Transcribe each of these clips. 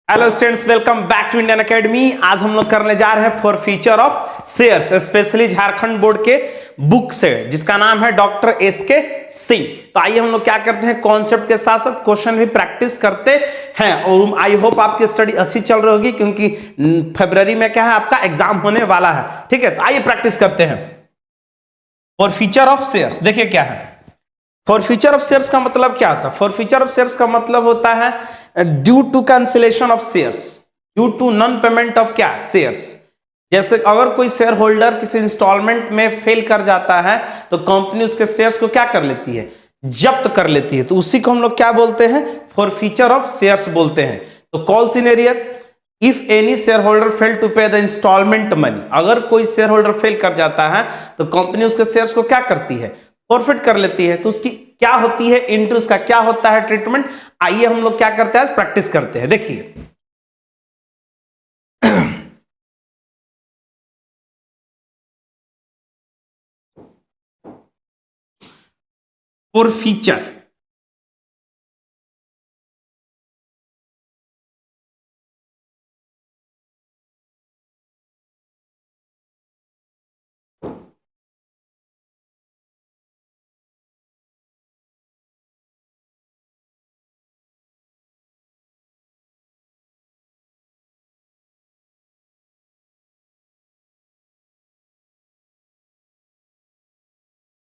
Hello students, welcome back to Indian Academy. आज हम लोग करने जा रहे हैं forfeiture of shares, specially Jharkhand board के बुक से जिसका नाम है डॉक्टर एस के सिंह। तो आइए हम लोग क्या करते हैं, कॉन्सेप्ट के साथ साथ क्वेश्चन भी प्रैक्टिस करते हैं। और आई होप आपकी स्टडी अच्छी चल रही होगी क्योंकि फरवरी में क्या है, आपका एग्जाम होने वाला है। ठीक है, तो आइए प्रैक्टिस करते हैं। फॉर फ्यूचर ऑफ शेयर्स देखिए क्या है। फॉर फ्यूचर ऑफ शेयर्स का मतलब क्या होता है? फॉर फ्यूचर ऑफ शेयर्स का मतलब होता है due to cancellation of shares, due to non payment of क्या शेयर्स। जैसे अगर कोई शेयर होल्डर किसी इंस्टॉलमेंट में फेल कर जाता है तो कंपनी उसके शेयर्स को क्या कर लेती है, जब्त कर लेती है। तो उसी को हम लोग क्या बोलते हैं, फॉर फ्यूचर ऑफ शेयर्स बोलते हैं। तो call scenario, if any share holder fail to pay the instalment money, अगर कोई शेयर होल्डर फेल कर जाता है तो कंपनी उसके शेयर्स को क्या करती है, फॉरफिट कर लेती है। तो उसकी क्या होती है इंटरेस्ट का क्या होता है ट्रीटमेंट। आइए हम लोग क्या करते हैं, आज प्रैक्टिस करते हैं। देखिए forfeiture,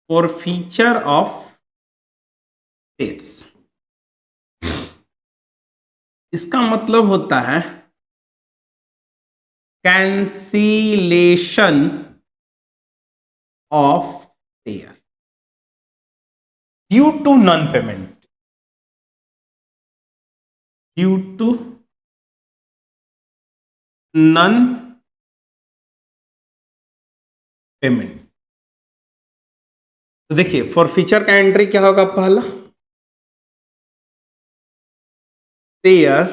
forfeiture of shares, इसका मतलब होता है cancellation of share due to non payment, due to non payment. तो देखिए फॉर फीचर का एंट्री क्या होगा, पहला share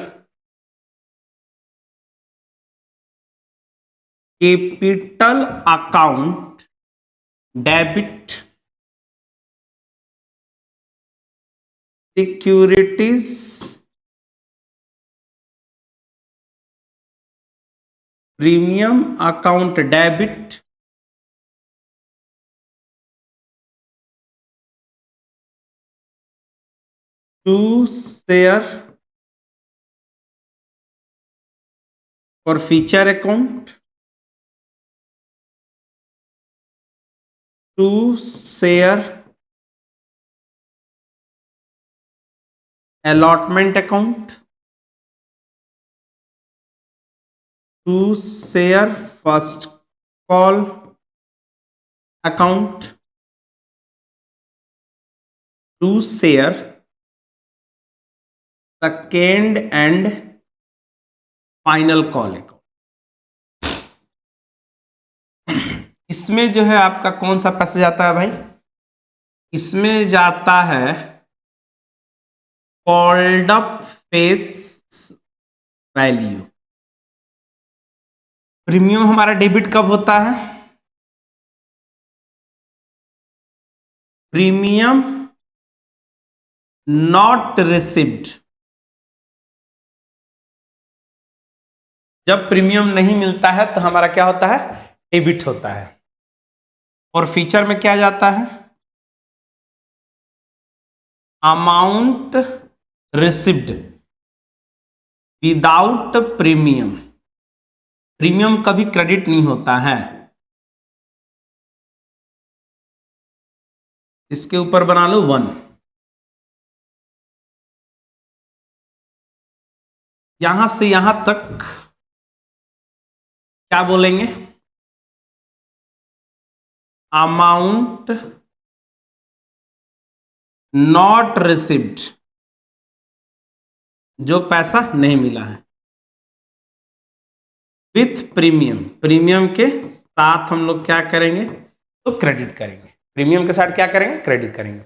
capital account debit securities premium account debit to share forfeiture account to share allotment account to share first call account to share second and final call account। इसमें जो है आपका कौन सा पैसे जाता है भाई, इसमें जाता है called up face value. Premium हमारा डेबिट कब होता है, प्रीमियम नॉट रिसीव्ड, जब प्रीमियम नहीं मिलता है तो हमारा क्या होता है, डेबिट होता है। और फीचर में क्या जाता है, amount received without premium, premium कभी क्रेडिट नहीं होता है। इसके ऊपर बना लो 1। यहां से यहां तक क्या बोलेंगे, अमाउंट नॉट रिसिव्ड, जो पैसा नहीं मिला है, विथ प्रीमियम, प्रीमियम के साथ हम लोग क्या करेंगे, तो क्रेडिट करेंगे। प्रीमियम के साथ क्या करेंगे, क्रेडिट करेंगे।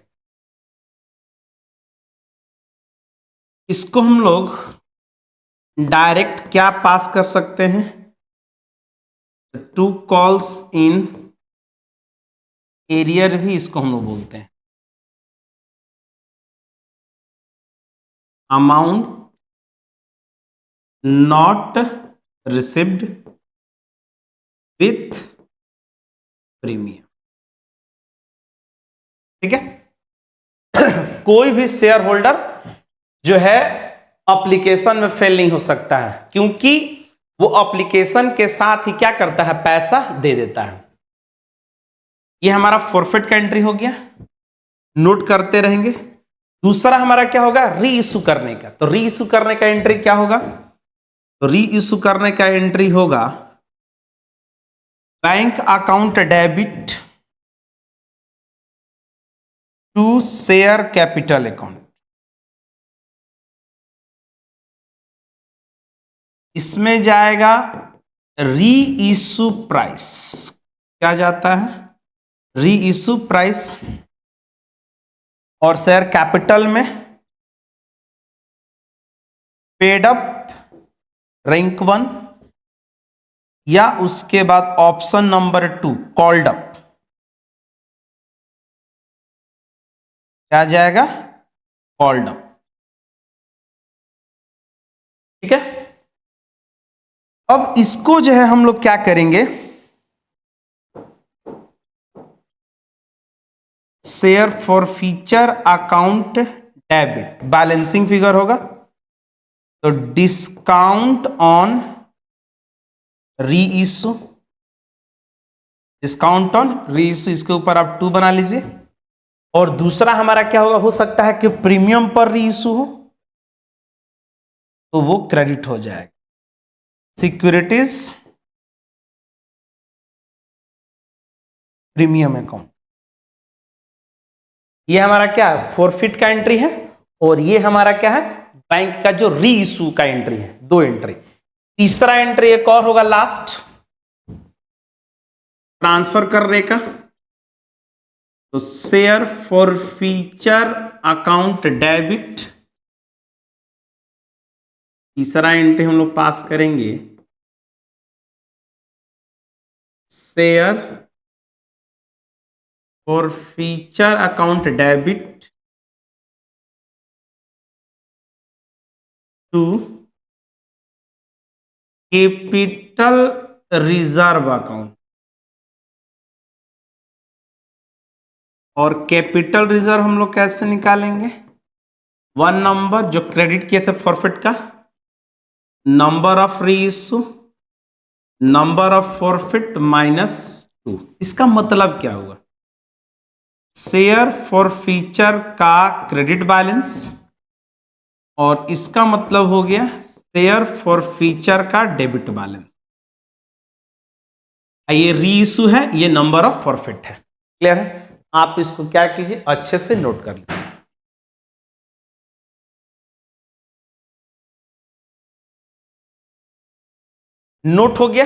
इसको हम लोग डायरेक्ट क्या पास कर सकते हैं, टू कॉल्स इन एरियर भी इसको हम लोग बोलते हैं। Amount not received with premium. ठीक है। कोई भी शेयर होल्डर जो है एप्लीकेशन में फेल नहीं हो सकता है, क्योंकि वो एप्लीकेशन के साथ ही क्या करता है, पैसा दे देता है। ये हमारा फॉरफिट का एंट्री हो गया, नोट करते रहेंगे। दूसरा हमारा क्या होगा, री इशू करने का। तो री इशू करने का एंट्री क्या होगा, तो री इशू करने का एंट्री होगा bank account debit to share capital account. इसमें जाएगा री इशू प्राइस, क्या जाता है, री इशू प्राइस, और शेयर कैपिटल में पेड अप रैंक 1, या उसके बाद ऑप्शन नंबर 2 कॉल्ड अप, क्या जाएगा, कॉल्ड अप। ठीक है। अब इसको जो है हम लोग क्या करेंगे, share forfeiture account debit, balancing figure होगा, तो डिस्काउंट ऑन री इशू, डिस्काउंट ऑन री इशू, इसके ऊपर आप 2 बना लीजिए। और दूसरा हमारा क्या होगा, हो सकता है कि प्रीमियम पर री इशू हो, तो वो क्रेडिट हो जाएगा। सिक्योरिटीज प्रीमियम अकाउंट, ये हमारा क्या है, फॉरफिट का एंट्री है, और ये हमारा क्या है, बैंक का जो री इशू का एंट्री है। 2 एंट्री। तीसरा एंट्री एक और होगा लास्ट, ट्रांसफर करने का, तो share forfeiture account debit, तीसरा एंट्री हम लोग पास करेंगे, share forfeiture account debit to capital reserve account. और कैपिटल रिजर्व हम लोग कैसे निकालेंगे, 1 नंबर जो क्रेडिट किए थे फॉरफिट का, नंबर ऑफ री issue, number of forfeit minus 2। इसका मतलब क्या होगा, शेयर फॉर फीचर का क्रेडिट बैलेंस, और इसका मतलब हो गया शेयर फॉर फीचर का डेबिट बैलेंस। ये री इशू है, ये नंबर ऑफ फॉरफिट है। क्लियर है। आप इसको क्या कीजिए, अच्छे से नोट कर लीजिए। नोट हो गया।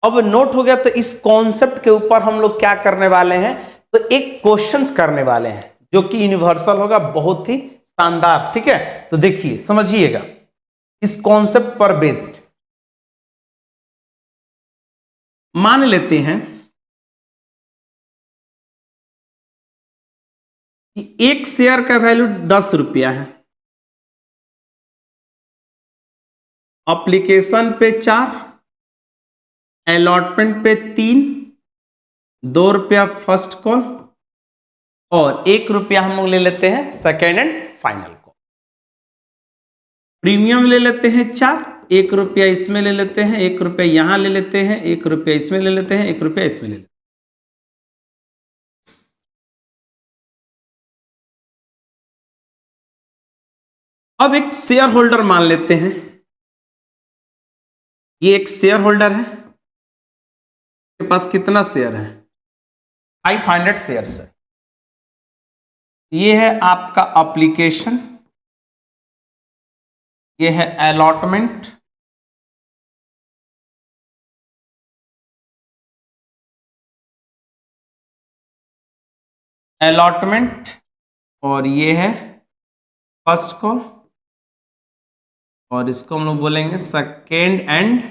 अब नोट हो गया, तो इस कॉन्सेप्ट के ऊपर हम लोग क्या करने वाले हैं, तो एक क्वेश्चंस करने वाले हैं जो कि यूनिवर्सल होगा, बहुत ही शानदार। ठीक है, तो देखिए समझिएगा, इस कॉन्सेप्ट पर बेस्ड मान लेते हैं कि एक शेयर का वैल्यू 10 रुपया है, एप्लीकेशन पे 4, अलॉटमेंट पे 3, 2 रुपया फर्स्ट कॉल, और 1 रुपया हम लोग ले लेते हैं second and final call. Premium ले लेते हैं 4, 1 रुपया इसमें ले लेते हैं, 1 रुपया यहां ले लेते हैं, 1 रुपया इसमें ले लेते हैं, 1 रुपया इसमें ले लेते हैं। अब एक शेयर होल्डर मान लेते हैं, ये एक शेयर होल्डर है, के पास कितना शेयर है, 500 शेयर्स है। ये है आपका एप्लीकेशन, ये है अलॉटमेंट, अलॉटमेंट, और ये है फर्स्ट कॉल, और इसको हम लोग बोलेंगे सेकेंड एंड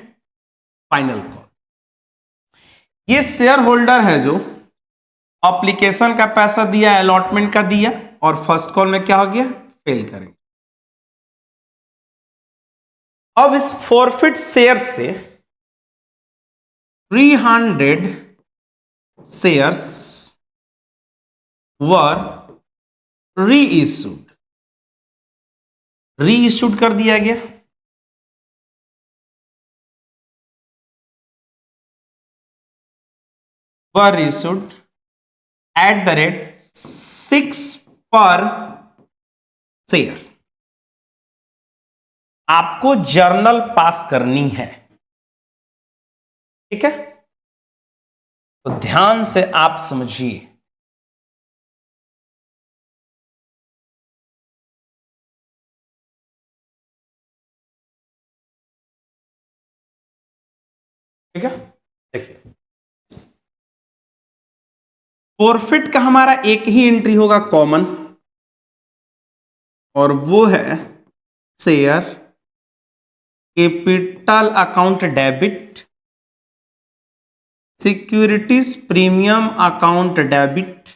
फाइनल कॉल। ये शेयर होल्डर है जो एप्लीकेशन का पैसा दिया, अलॉटमेंट का दिया, और फर्स्ट कॉल में क्या हो गया, फेल करेंगे। अब इस फॉरफिट शेयर से 300 शेयर्स वर रीइश्यूड कर दिया गया। वर इश्यूड एट द रेट 6 पर शेयर। आपको जर्नल पास करनी है, ठीक है, तो ध्यान से आप समझिए। ठीक है, देखिए फॉरफिट का हमारा एक ही एंट्री होगा कॉमन, और वो है share capital account debit, securities premium account debit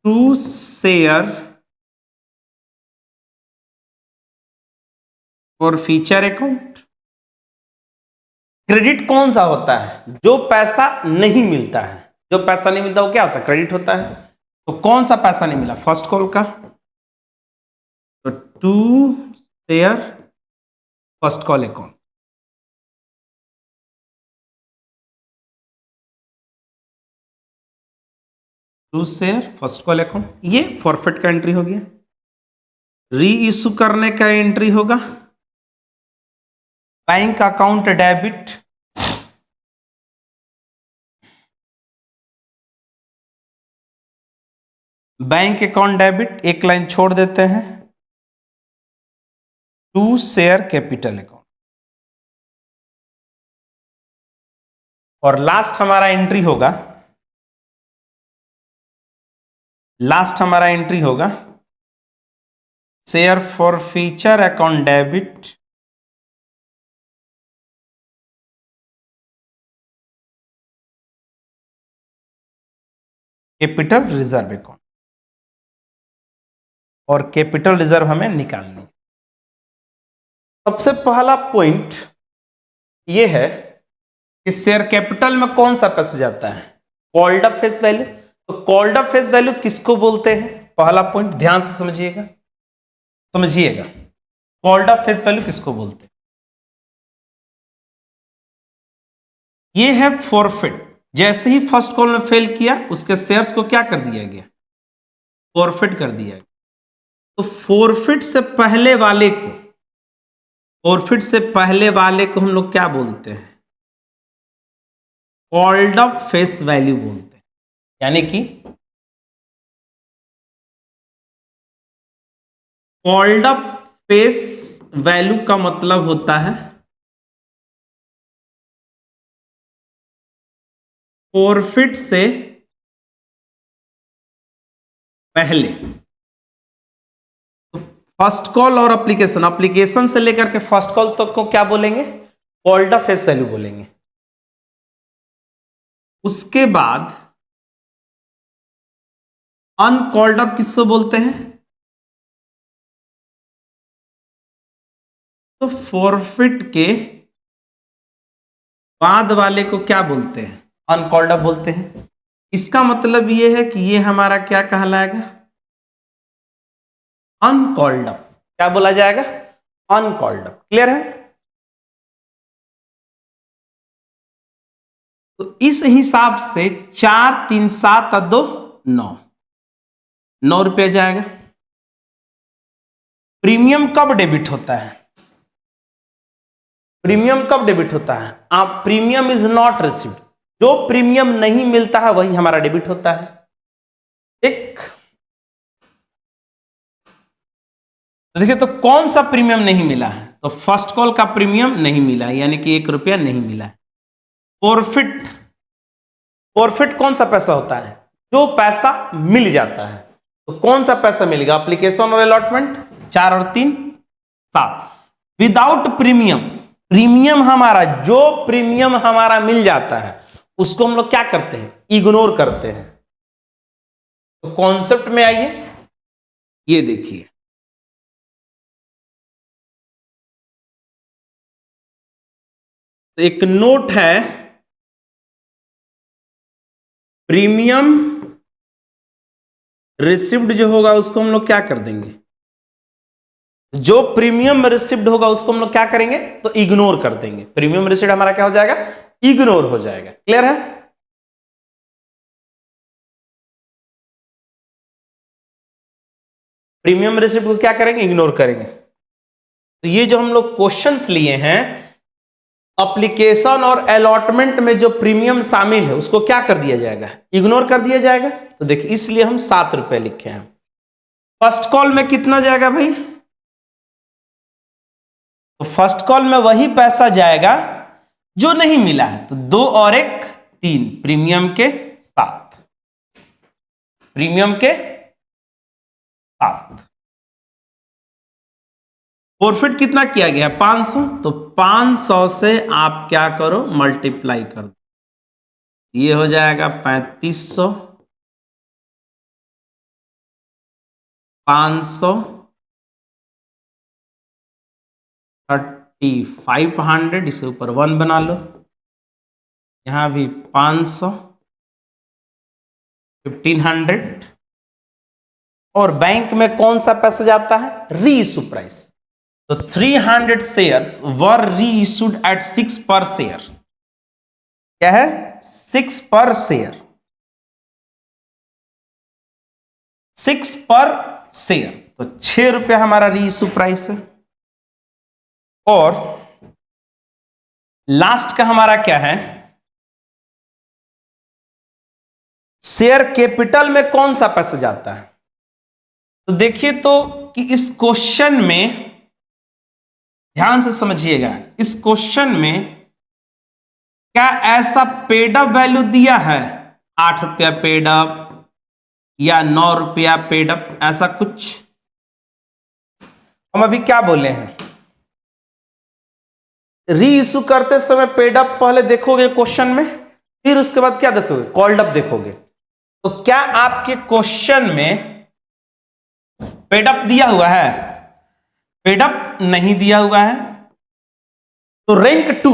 to share forfeiture account. Credit कौन सा होता है? जो पैसा नहीं मिलता है। जो पैसा नहीं मिलता वो क्या होता है? क्रेडिट होता है। तो कौन सा पैसा नहीं मिला? फर्स्ट कॉल का, तो to share first call account. To share first call account, ये फॉरफिट का एंट्री हो गया। री इश्यू करने का एंट्री होगा bank account debit, bank account debit, एक लाइन छोड़ देते हैं, टू शेयर कैपिटल अकाउंट। और लास्ट हमारा एंट्री होगा, share forfeiture account debit capital reserve account. और कैपिटल रिजर्व हमें निकालनी है। सबसे पहला पॉइंट ये है कि शेयर कैपिटल में कौन सा पैसा जाता है? Called up face value. तो कॉल्ड अप फेस वैल्यू किसको बोलते हैं? पहला पॉइंट ध्यान से समझिएगा, कॉल्ड अप फेस वैल्यू किसको बोलते हैं? ये है फॉरफिट। जैसे ही फर्स्ट कॉल में फेल किया, उसके शेयर्स को क्या कर दिया गया? फॉरफिट कर दिया गया। तो फॉरफिट से पहले वाले को हम लोग क्या बोलते हैं? कॉल्ड अप फेस वैल्यू बोलते हैं। यानी कि कॉल्ड अप फेस वैल्यू का मतलब होता है फॉरफिट से पहले। फर्स्ट कॉल और एप्लीकेशन से लेकर के फर्स्ट कॉल तक को क्या बोलेंगे? कॉल्ड अप फेस वैल्यू बोलेंगे। उसके बाद अनकॉल्ड अप किसको बोलते हैं? तो फॉरफिट के बाद वाले को क्या बोलते हैं? अनकॉल्ड अप बोलते हैं। इसका मतलब यह है कि ये हमारा क्या कहलाएगा? Uncalled up. क्या बोला जाएगा? Uncalled up. क्लियर है? तो इस हिसाब से 4 3 7 और 2 9 रुपया जाएगा। प्रीमियम कब डेबिट होता है? आप प्रीमियम इज नॉट रिसीव्ड। जो प्रीमियम नहीं मिलता है वही हमारा डेबिट होता है। एक तो देखिए, तो कौन सा प्रीमियम नहीं मिला है? तो फर्स्ट कॉल का प्रीमियम नहीं मिला है, यानी कि 1 रुपया नहीं मिला है। फॉरफिट कौन सा पैसा होता है? जो पैसा मिल जाता है। तो कौन सा पैसा मिलेगा? एप्लीकेशन और अलॉटमेंट, 4 और 3 7। विदाउट प्रीमियम हमारा, जो प्रीमियम हमारा मिल जाता है उसको हम लोग क्या करते हैं? इग्नोर करते हैं। तो कॉन्सेप्ट में आइए, ये देखिए, तो एक नोट है प्रीमियम रिसिप्ट जो होगा उसको हम लोग क्या कर देंगे, जो प्रीमियम रिसिप्ट होगा उसको हम लोग क्या करेंगे, तो इग्नोर कर देंगे। प्रीमियम रिसिप्ट हमारा क्या हो जाएगा, इग्नोर हो जाएगा। क्लियर है? प्रीमियम रिसिप्ट को क्या करेंगे, इग्नोर करेंगे। तो ये जो हम लोग क्वेश्चंस लिए हैं, एप्लीकेशन और अलॉटमेंट में जो प्रीमियम शामिल है उसको क्या कर दिया जाएगा, इग्नोर कर दिया जाएगा। तो देखिए इसलिए हम 7 रुपए लिखे हैं। फर्स्ट कॉल में कितना जाएगा भाई, तो फर्स्ट कॉल में वही पैसा जाएगा जो नहीं मिला है, तो 2 और 1 3 प्रीमियम के साथ, प्रीमियम के साथ। प्रॉफिट कितना किया गया, 500, तो 500 से आप क्या करो, मल्टीप्लाई कर दो, ये हो जाएगा 3500, 500, 3500, इसके ऊपर 1 बना लो, यहां भी 500, 1500, और बैंक में कौन सा पैसा जाता है, री इशू प्राइस। तो 300 शेयर्स वर री इशूड एट 6 पर शेयर, क्या है, 6 पर शेयर, 6 पर शेयर, तो 6 रुपया हमारा री इशू प्राइस है। और लास्ट का हमारा क्या है, शेयर कैपिटल में कौन सा पैसा जाता है। तो देखिए तो कि इस क्वेश्चन में ध्यान से समझिएगा, इस क्वेश्चन में क्या ऐसा पेड अप वैल्यू दिया है, 8 रुपया पेड अप या 9 रुपया पेड अप, ऐसा कुछ। हम अभी क्या बोले हैं, री इशू करते समय पेड अप पहले देखोगे क्वेश्चन में, फिर उसके बाद क्या देखोगे, कॉल्ड अप देखोगे। तो क्या आपके क्वेश्चन में पेड अप दिया हुआ है, पेड अप नहीं दिया हुआ है। तो रैंक 2,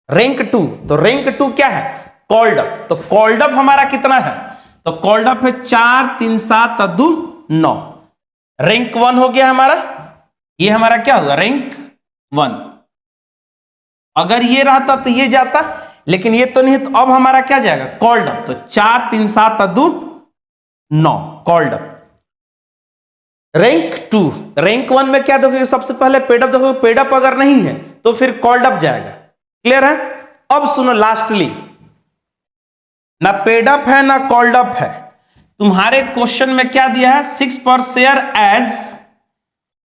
रैंक 2, तो रैंक 2 क्या है, कॉल्ड अप। तो कॉल्ड अप हमारा कितना है, तो कॉल्ड अप है 4 3 7 2 9, रैंक 1 हो गया हमारा, ये हमारा क्या होगा, रैंक 1। अगर ये रहता तो ये जाता, लेकिन ये तो नहीं, तो अब हमारा क्या जाएगा, कॉल्ड अप। तो 4 3 7 2 9, कॉल्ड अप। रैंक 2, रैंक 1 में क्या देखोगे, सबसे पहले पेड अप देखोगे, पेड अप अगर नहीं है तो फिर कॉल्ड अप जाएगा। क्लियर है? अब सुनो लास्टली, ना पेड अप है ना कॉल्ड अप है, तुम्हारे क्वेश्चन में क्या दिया है, 6 पर share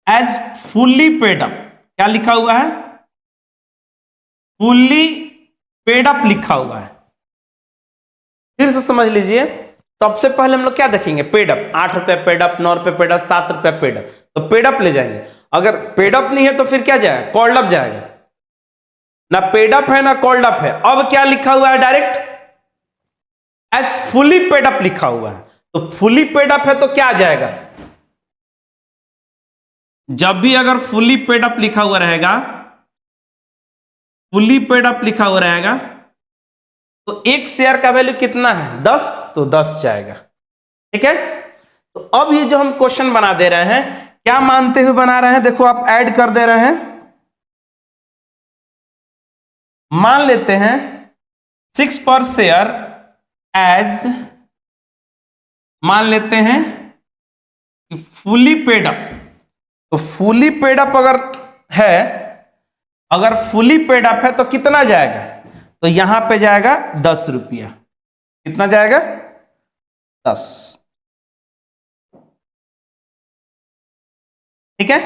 as fully paid up, क्या लिखा हुआ है, फुल्ली पेड अप लिखा हुआ है। फिर से समझ लीजिए, सबसे पहले हम लोग क्या देखेंगे, पेड अप, 8 रुपए पेड अप, 9 रुपए पेड अप, 7 रुपए पेड अप, तो पेड अप ले जाएंगे। अगर पेड अप नहीं है तो फिर क्या जाएगा, कॉल्ड अप जाएगा। ना पेड अप है ना कॉल्ड अप है, अब क्या लिखा हुआ है, direct as fully paid up लिखा हुआ है। तो फुली पेड अप है तो क्या आ जाएगा, जब भी अगर फुली पेड अप लिखा हुआ रहेगा, फुली पेड अप लिखा हुआ रहेगा, तो एक शेयर का वैल्यू कितना है, 10, तो 10 जाएगा। ठीक है? तो अब ये जो हम क्वेश्चन बना दे रहे हैं, क्या मानते हुए बना रहे हैं, देखो आप ऐड कर दे रहे हैं। मान लेते हैं 6 पर शेयर एज, मान लेते हैं कि फुली पेड अप। तो फुली पेड अप अगर है, अगर फुली पेड अप है तो कितना जाएगा, तो यहां पे जाएगा 10 रुपया। कितना जाएगा, 10। ठीक है?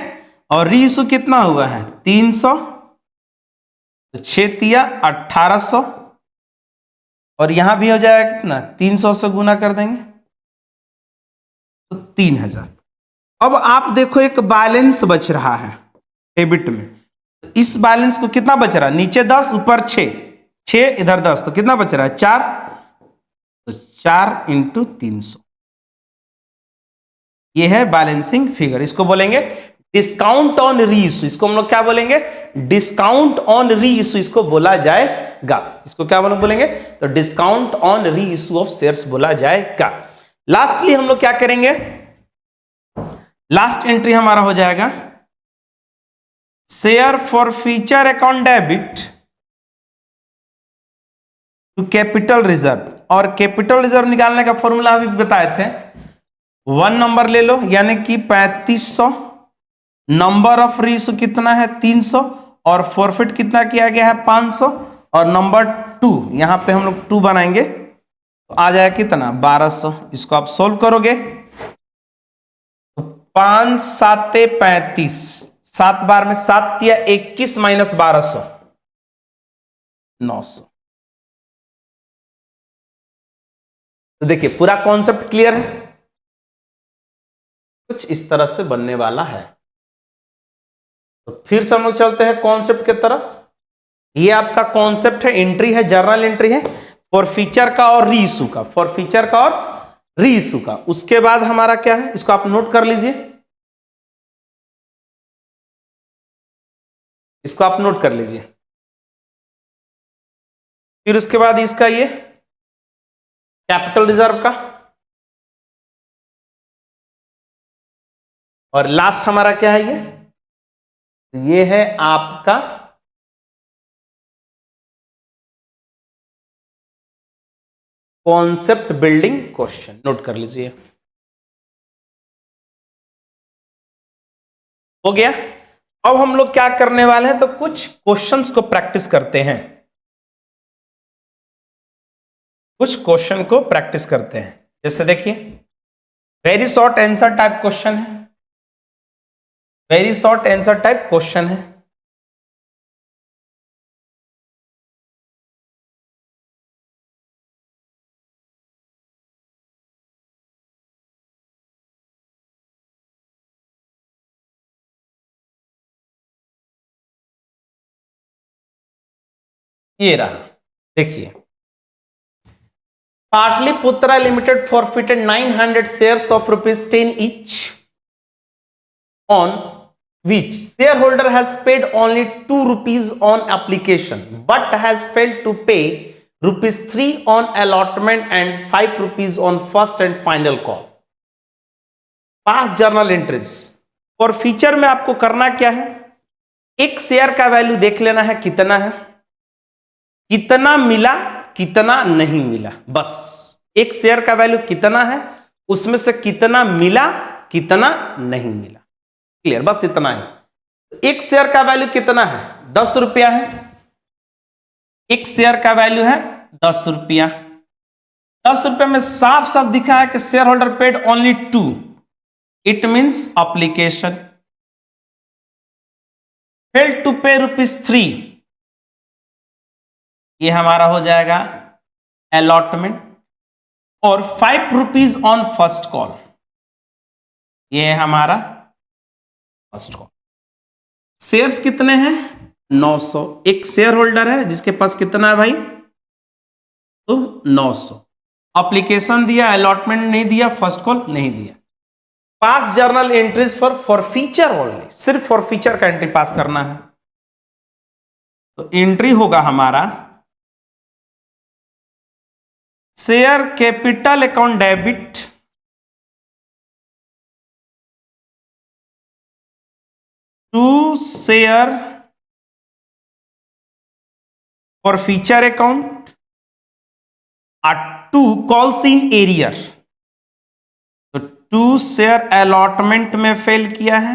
और रीइशू कितना हुआ है, 300, तो 6 तिया 1800, और यहां भी हो जाएगा कितना, 300 से गुना कर देंगे तो 3000। अब आप देखो एक बैलेंस बच रहा है डेबिट में, तो इस बैलेंस को कितना बच रहा है, नीचे 10 ऊपर 6, 6 इधर 10, तो कितना बच रहा है, 4, तो 4 × 300, ये है बैलेंसिंग फिगर, इसको बोलेंगे डिस्काउंट ऑन री इशू, इसको हम लोग क्या बोलेंगे? डिस्काउंट ऑन री इशू इसको बोला जाएगा। इसको क्या बोलेंगे? तो डिस्काउंट ऑन री इशू ऑफ शेयर्स बोला जाएगा। लास्टली हम लोग क्या करेंगे? लास्ट एंट्री हमारा हो जाएगा share forfeiture account debit to capital reserve. और कैपिटल रिजर्व निकालने का फॉर्मूला अभी बताए थे। 1 नंबर ले लो, यानी कि 3500, नंबर ऑफ रीइशू कितना है 300, और फॉरफिट कितना किया गया है 500, और नंबर 2 यहां पे हम लोग 2 बनाएंगे तो आ जाएगा कितना 1200। इसको आप सोल्व करोगे तो 5 7 35, 7 बार में 7 या 21 माइनस 1200 900। तो देखिए पूरा कॉन्सेप्ट क्लियर है, कुछ इस तरह से बनने वाला है। तो फिर से हम लोग चलते हैं कॉन्सेप्ट की तरफ। ये आपका कॉन्सेप्ट है, एंट्री है, जर्नल एंट्री है फॉर फीचर का और रीइशू का, फॉर फीचर का और रीइशू का। उसके बाद हमारा क्या है, इसको आप नोट कर लीजिए, इसको आप नोट कर लीजिए। फिर उसके बाद इसका ये कैपिटल रिजर्व का, और लास्ट हमारा क्या है ये है आपका कॉन्सेप्ट बिल्डिंग क्वेश्चन। नोट कर लीजिए, हो गया। अब हम लोग क्या करने वाले हैं, तो कुछ क्वेश्चंस को प्रैक्टिस करते हैं, कुछ क्वेश्चन को प्रैक्टिस करते हैं। जैसे देखिए very short answer type question है, very short answer type question है। ये रहा, देखिए Pataliputra limited forfeited 900 shares of ₹10 each on which shareholder has paid only ₹2 on application but has failed to pay ₹3 on allotment and ₹5 on first and final call. Pass journal entries और feature में आपको करना क्या है, एक शेयर का value देख लेना है कितना है, कितना मिला कितना नहीं मिला, बस एक शेयर का वैल्यू कितना है, उसमें से कितना मिला कितना नहीं मिला, क्लियर, बस इतना है। एक शेयर का वैल्यू कितना है 10 रुपया है, एक शेयर का वैल्यू है 10 रुपया। 10 रुपये में साफ साफ दिखा है कि shareholder paid only 2, it means application, fail to pay ₹3, ये हमारा हो जाएगा अलॉटमेंट, और ₹5 ऑन फर्स्ट कॉल, ये है हमारा फर्स्ट कॉल। शेयर्स कितने हैं 900, एक शेयर होल्डर है जिसके पास कितना है भाई, तो 900। एप्लीकेशन दिया, अलॉटमेंट नहीं दिया, फर्स्ट कॉल नहीं दिया। Pass journal entries forfeiture only, सिर्फ फॉर फीचर का एंट्री पास करना है। तो एंट्री होगा हमारा share capital account debit to share forfeiture account to calls in arrear. तो टू शेयर अलॉटमेंट में फेल किया है,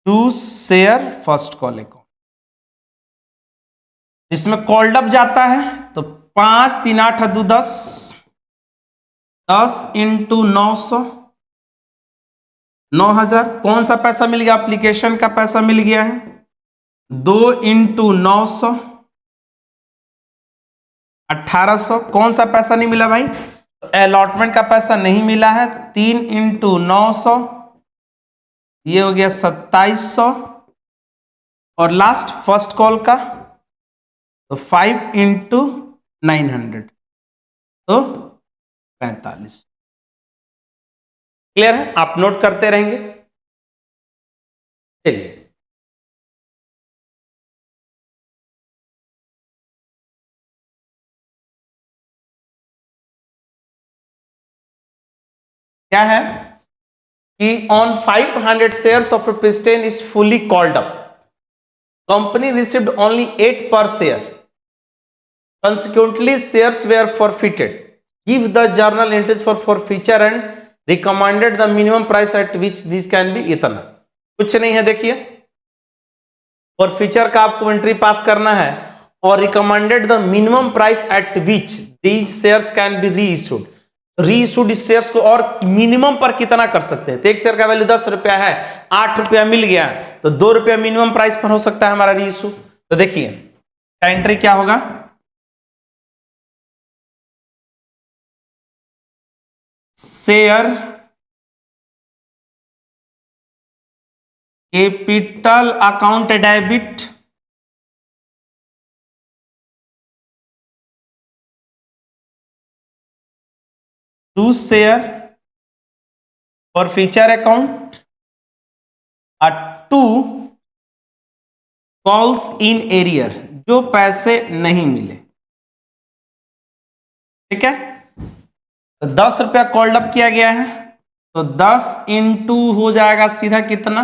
to share first call account, इसमें कॉल्ड अप जाता है तो 5 3 8 2 10, 10 इंटू 900, 9000। कौन सा पैसा मिल गया, एप्लीकेशन का पैसा मिल गया है, 2 इंटू 900 1800। कौन सा पैसा नहीं मिला भाई, तो अलॉटमेंट का पैसा नहीं मिला है, 3 इंटू 900, ये हो गया 2700, और लास्ट फर्स्ट कॉल का तो 5 इंटू 900, तो 45। क्लियर है? आप नोट करते रहेंगे। चलिए, क्या है कि on 500 shares of rupees 10 is fully called up, company received only 8 पर share, consequently shares were forfeited, give the journal entries for forfeiture and recommended the minimum price at which this can be इतना। कुछ नहीं है, देखिए forfeiture का आपको entry pass करना है और recommended the minimum price at which these shares can be री इशूड। री इशूड इस शेयर्स को और मिनिमम पर कितना कर सकते हैं। तो एक शेयर का वैल्यू 10 रुपया है, 8 रुपया मिल गया तो 2 रुपया मिनिमम प्राइस पर हो सकता है हमारा री इशू। तो देखिए एंट्री क्या होगा, share capital account debit to share forfeiture account to calls in arrear, जो पैसे नहीं मिले। ठीक है, तो 10 रुपया कॉल्ड अप किया गया है तो 10 इंटू हो जाएगा सीधा कितना,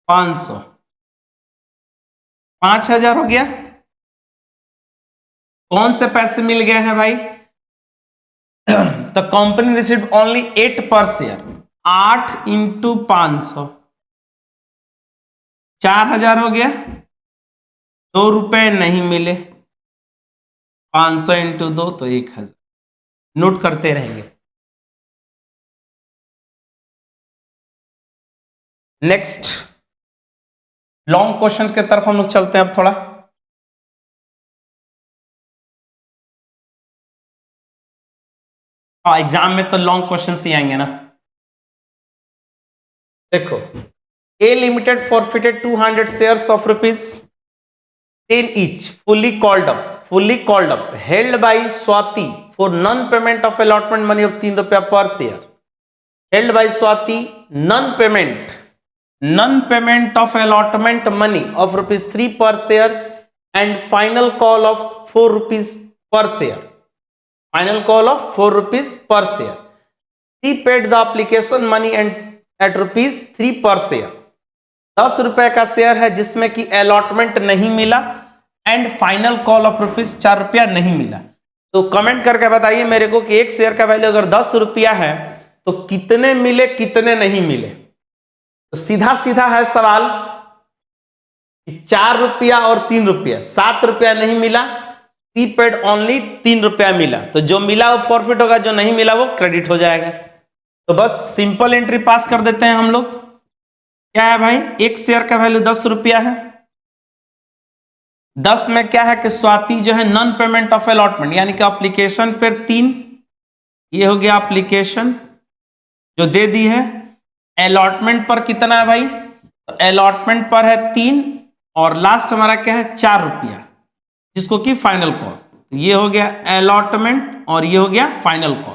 500, 5000 हो गया। कौन से पैसे मिल गए हैं भाई, तो कंपनी रिसीव्ड ओनली 8 पर शेयर, 8 इंटू 500, 4000 हो गया। 2 रुपए नहीं मिले, 500 इंटू 2 तो 1000। नोट करते रहेंगे। नेक्स्ट लॉन्ग क्वेश्चन की तरफ हम लोग चलते हैं अब थोड़ा। एग्जाम में तो लॉन्ग क्वेश्चन ही आएंगे ना। देखो, A limited forfeited 200 shares of rupees 10 each fully called up held by Swati for non payment of allotment money of 3 रुपया पर share, held by Swati non payment of allotment money of rupees 3 per share and final call of 4 rupees per share, final call of 4 rupees per share, she paid the application money and at rupees 3 per share। 10 रुपए का share है जिसमें कि allotment नहीं मिला and final call of rupees 4 रुपया नहीं मिला। तो कमेंट करके बताइए मेरे को कि एक शेयर का वैल्यू अगर 10 रुपया है तो कितने मिले कितने नहीं मिले। तो सीधा सीधा है सवाल, 4 रुपया और 3 रुपया, 7 रुपया नहीं मिला, सी पेड ओनली 3 रुपया मिला। तो जो मिला वो फॉरफिट होगा, जो नहीं मिला वो क्रेडिट हो जाएगा। तो बस सिंपल एंट्री पास कर देते हैं हम लोग। क्या है भाई, एक शेयर का वैल्यू 10 रुपया है, 10 में क्या है कि स्वाति जो है नॉन पेमेंट ऑफ अलॉटमेंट यानी कि एप्लीकेशन पर 3, ये हो गया एप्लीकेशन जो दे दी है। अलॉटमेंट पर कितना है भाई, तो अलॉटमेंट पर है 3 और लास्ट हमारा क्या है 4 रुपया जिसको कि फाइनल कॉल। तो ये हो गया अलॉटमेंट और ये हो गया final call.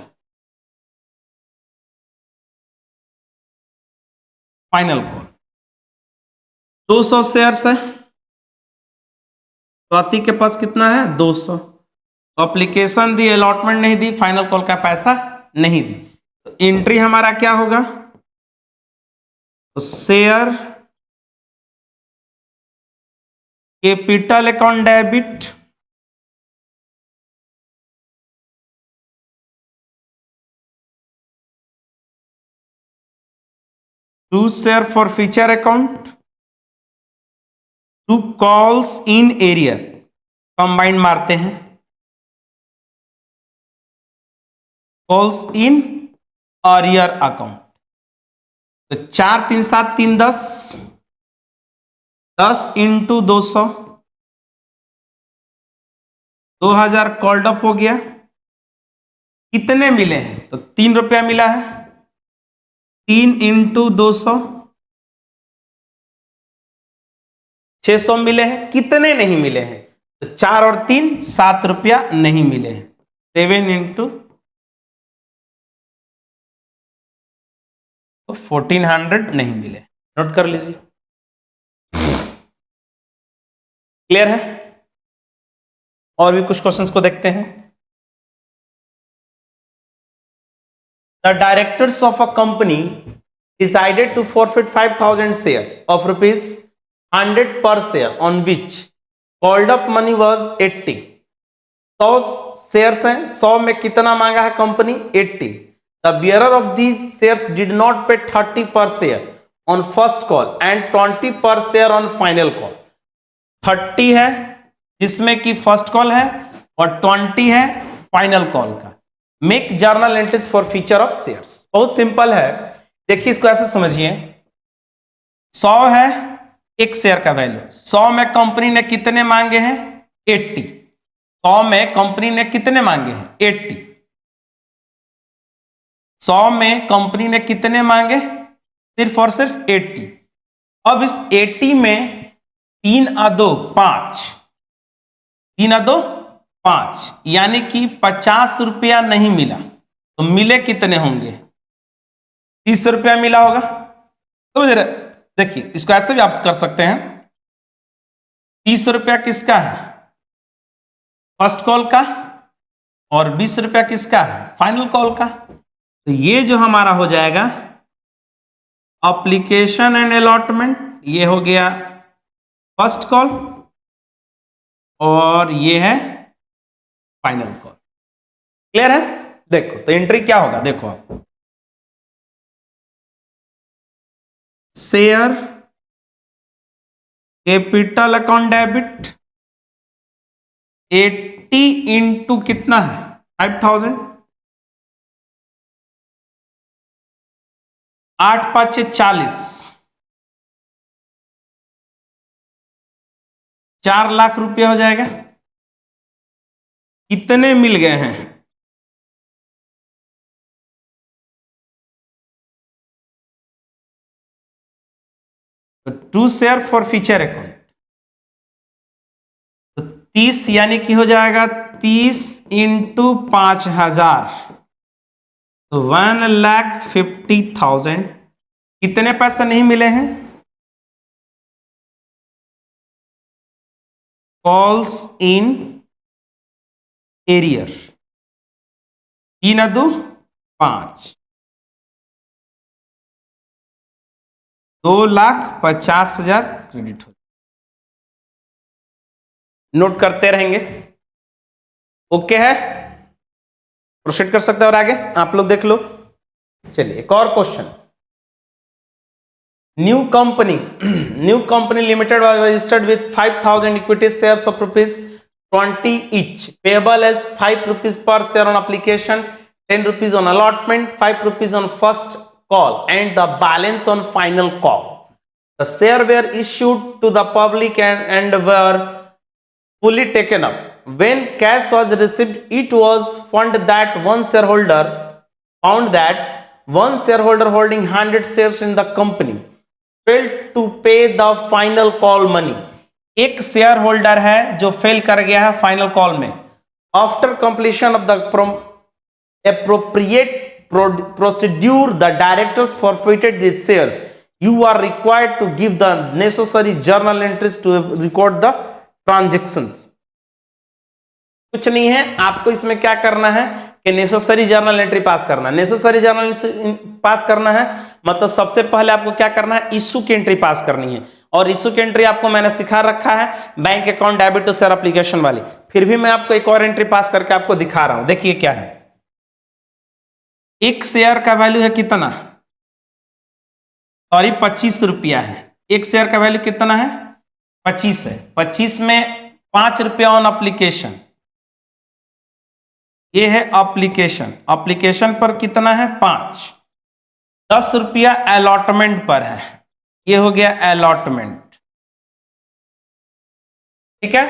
Final call 200 shares है, स्वाति के पास कितना है 200, एप्लीकेशन दी अलॉटमेंट नहीं दी, फाइनल कॉल का पैसा नहीं दी। तो एंट्री हमारा क्या होगा, तो share capital account debit to share forfeiture account to calls in arrear, combined मारते हैं, कॉल्स इन एरियर अकाउंट। तो 4 3 7 3 10, 10 इंटू 200, 2000 कॉल्ड अप हो गया। कितने मिले हैं, तो 3 रुपया मिला है, 3 इंटू 200, 600 मिले हैं। कितने नहीं मिले हैं, तो 4 और 3 7 रुपया नहीं मिले हैं, 7 इंटू तो 1400 नहीं मिले, नोट कर लीजिए। क्लियर है? और भी कुछ क्वेश्चंस को देखते हैं। The directors of a company decided to forfeit 5000 shares of ₹100 per share on which called up money was 80। 100 shares हैं, 100 में कितना मांगा है company? 80। The bearer of these shares did not pay 30 per share on first call and 20 per share on final call. 30 है जिसमें कि first call है और 20 है फाइनल कॉल का। Make journal entries for future of shares. बहुत simple है, देखिए इसको ऐसे समझिए। 100 है एक शेयर का वैल्यू, 100 में कंपनी ने कितने मांगे हैं? 80। 100 में कंपनी ने कितने मांगे हैं? 80। 100 में कंपनी ने कितने मांगे? सिर्फ और सिर्फ 80। अब इस 80 में 3 और 2 5, 3 और 2 5, यानी कि 50 रुपया नहीं मिला, तो मिले कितने होंगे? 30 रुपया मिला होगा। तो जरा देखिए, इसको ऐसे भी आप कर सकते हैं। 30 रुपया किसका है? फर्स्ट कॉल का, और 20 रुपया किसका है? फाइनल कॉल का। तो ये जो हमारा हो जाएगा एप्लीकेशन एंड अलॉटमेंट, ये हो गया फर्स्ट कॉल, और ये है फाइनल कॉल। क्लियर है? देखो तो एंट्री क्या होगा, देखो आप, share capital account debit 80 into कितना है? 5000। 8 5 40, 4 लाख रुपया हो जाएगा। कितने मिल गए हैं? तो 2 शेयर फॉर फ्यूचर अकाउंट, तो 30 यानी कि हो जाएगा 30 इंटू 5000, तो 1,50,000। कितने पैसे नहीं मिले हैं? कॉल्स इन एरियर, 3 2 5, 2,50,000 क्रेडिट हो। नोट करते रहेंगे। ओके है, प्रोसीड कर सकते हैं और आगे आप लोग देख लो। चलिए एक और question. New company limited was registered with 5,000 equity shares of ₹20 each, payable as 5 rupees per share on application, 10 rupees on allotment, 5 rupees on first call, and the balance on final call. The share were issued to the public and were fully taken up. When cash was received, it was found that one shareholder holding 100 shares in the company failed to pay the final call money. एक share holder है जो fail कर गया है final call में। After completion of the appropriate procedure, the directors forfeited these shares. You are required to give the necessary journal entries to record the transactions. कुछ नहीं है, आपको इसमें क्या करना है कि नेसेसरी जर्नल एंट्री पास करना है। नेसेसरी जर्नल पास करना है मतलब सबसे पहले आपको क्या करना है? इशू की एंट्री पास करनी है। और इशू की एंट्री आपको मैंने सिखा रखा है bank account debit to share application वाली। फिर भी मैं आपको एक और एंट्री पास करके आपको दिखा रहा हूं। देखिए क्या है, एक शेयर का वैल्यू है कितना? सॉरी 25 रुपया है। एक शेयर का वैल्यू कितना है? 25 है। 25 में 5 रुपया ऑन एप्लीकेशन, ये है एप्लीकेशन। एप्लीकेशन पर कितना है? 5। 10 रुपया अलॉटमेंट पर है, ये हो गया अलॉटमेंट। ठीक है।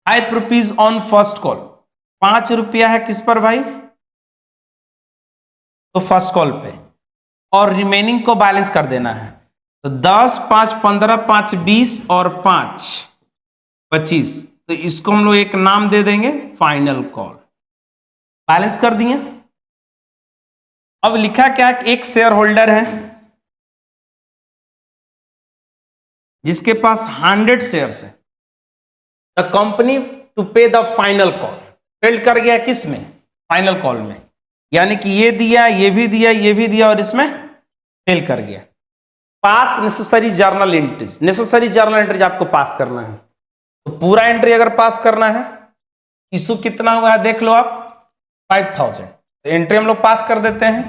5 रुपीज ऑन फर्स्ट कॉल, 5 रुपया है किस पर भाई? तो फर्स्ट कॉल पे। और रिमेनिंग को बैलेंस कर देना है। तो 10 5 15 5 20 और 5 25, तो इसको हम लोग एक नाम दे देंगे फाइनल कॉल। बैलेंस कर दिए। अब लिखा क्या? एक शेयर होल्डर है जिसके पास 100 शेयर्स है, the company to pay the final call, failed कर गया किस में, फाइनल कॉल में, यानी कि ये दिया, ये भी दिया, ये भी दिया और इसमें फेल कर गया। पास necessary journal entries, necessary journal entries आपको पास करना है। तो पूरा एंट्री अगर पास करना है, इशू कितना हुआ है देख लो आप, 5000, तो एंट्री हम लोग पास कर देते हैं।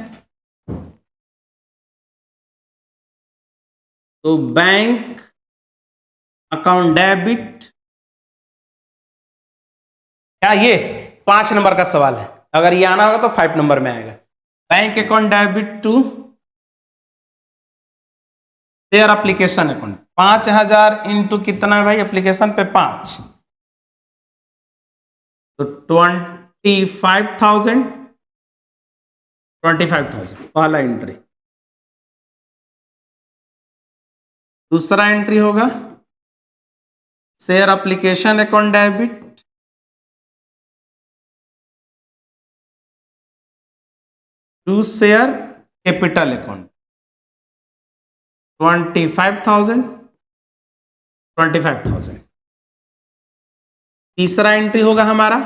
तो बैंक अकाउंट डेबिट, क्या ये 5 नंबर का सवाल है, अगर ये आना होगा तो 5 नंबर में आएगा। Bank account debit to share application account, 5000 into कितना है भाई, एप्लीकेशन पे 5, तो 25,000, 25,000 पहला एंट्री। दूसरा एंट्री होगा share application account debit to share capital account, 25,000, 25,000। तीसरा एंट्री होगा हमारा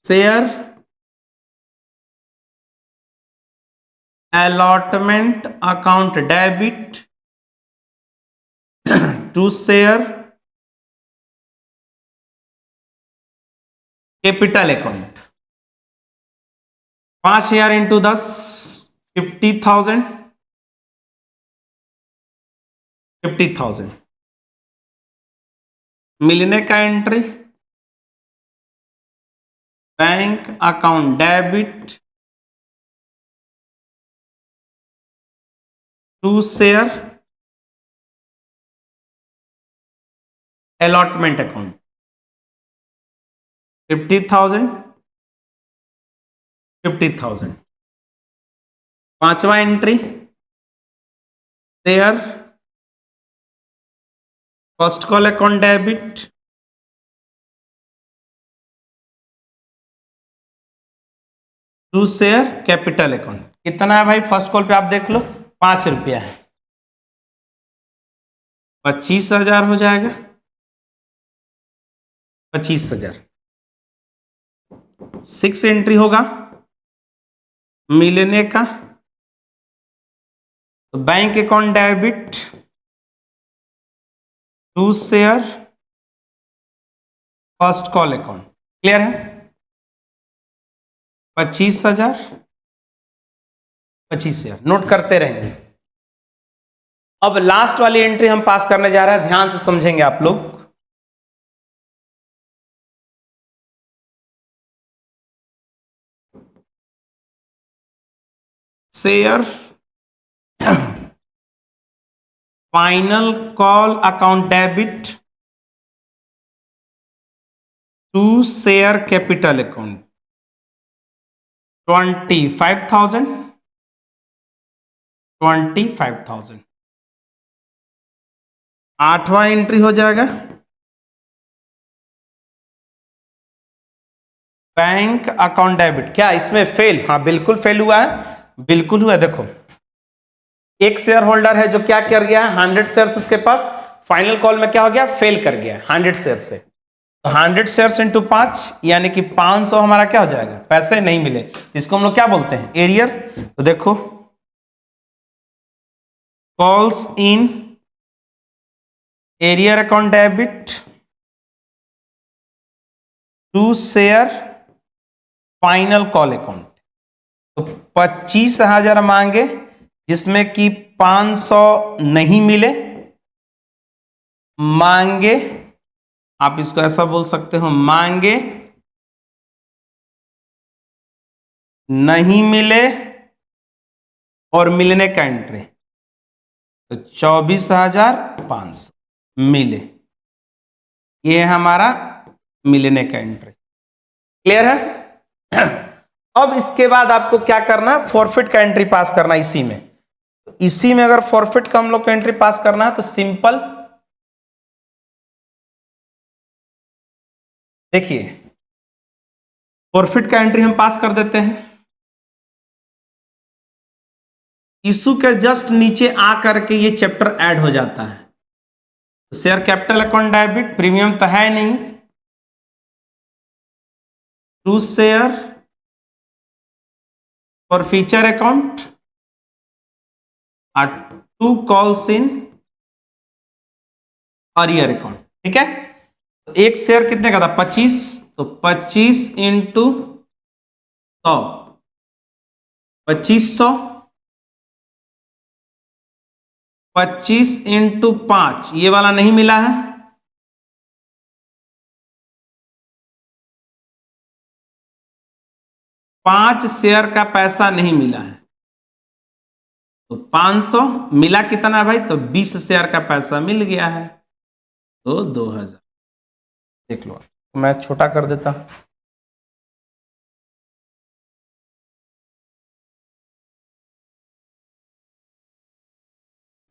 share allotment account debit to share capital account, 5,000 into 10, 50,000, 50,000। मिलने का entry bank account debit to share allotment account, 50,000, 50,000। पांचवा entry share first call account debit to share capital account, कितना है भाई first call पे आप देख लो, 5 रुपया है, 25,000 हो जाएगा, 25,000। 6 एंट्री होगा मिलने का, तो bank account debit to share first call account, clear है, 25,000, 25,000 नोट करते रहेंगे। अब लास्ट वाली एंट्री हम पास करने जा रहे हैं, ध्यान से समझेंगे आप लोग। Share final call account debit to share capital account, 25,000, 25,000। आठवां एंट्री हो जाएगा बैंक अकाउंट डेबिट, क्या इसमें फेल, हाँ बिल्कुल फेल हुआ है, बिल्कुल हुआ। देखो एक शेयर होल्डर है जो क्या कर गया, 100 शेयर्स उसके पास, फाइनल कॉल में क्या हो गया, फेल कर गया 100 शेयर से, तो 100 शेयर्स इंटू 5 यानी कि 500 हमारा क्या हो जाएगा, पैसे नहीं मिले, इसको हम लोग क्या बोलते हैं, एरियर। तो देखो calls in arrear account debit to share final call account, तो 25,000 मांगे जिसमें कि 500 नहीं मिले, मांगे, आप इसको ऐसा बोल सकते हो, मांगे नहीं मिले और मिलने का एंट्री, तो 24,500 मिले, ये है हमारा मिलने का एंट्री, क्लियर है। अब इसके बाद आपको क्या करना है, फॉरफिट का एंट्री पास करना, इसी में, इसी में अगर फॉरफिट का हम लोग को एंट्री पास करना है तो सिंपल देखिए, फॉरफिट का एंट्री हम पास कर देते हैं, इशू के जस्ट नीचे आ करके ये चैप्टर ऐड हो जाता है। Share capital account debit, premium तो है नहीं, to share forfeiture account और to calls in arrear account. ठीक है, तो एक शेयर कितने का था 25, तो 25 इंटू 100, 2500, 25 इंटू 5, ये वाला नहीं मिला है, 5 शेयर का पैसा नहीं मिला है, तो 500 मिला कितना है भाई, तो 20 शेयर का पैसा मिल गया है, तो 2000। देख लो, मैं छोटा कर देता हूं।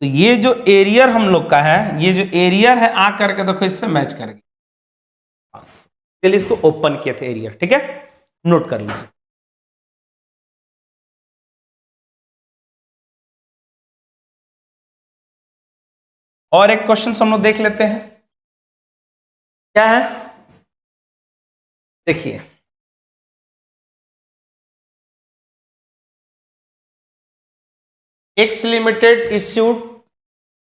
तो ये जो एरियर हम लोग का है, ये जो एरियर है आ करके देखो इससे मैच कर गया। चलिए इसको ओपन किए थे एरियर। ठीक है, नोट कर लीजिए। और एक क्वेश्चन हम लोग देख लेते हैं, क्या है, देखिए X Limited issued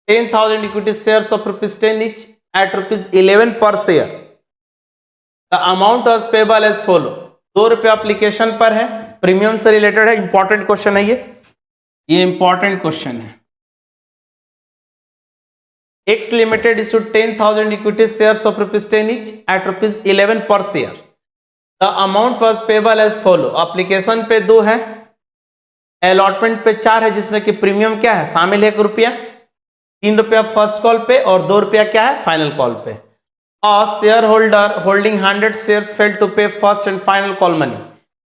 10,000 equity shares of ₹10 each at ₹11 per share. The amount was payable as follow. ₹2 application पर है, प्रीमियम से रिलेटेड है, इंपॉर्टेंट क्वेश्चन है ये इंपॉर्टेंट क्वेश्चन है। X Limited issued 10,000 equity shares of ₹10 each at ₹11 per share. The amount was payable as follow. Application पे 2 है, allotment पे 4 है, जिसमें कि प्रीमियम क्या है शामिल है ₹1, ₹3 फर्स्ट कॉल पे और ₹2 क्या है फाइनल कॉल पे। Share holder holding 100 shares fail to pay first and final call money,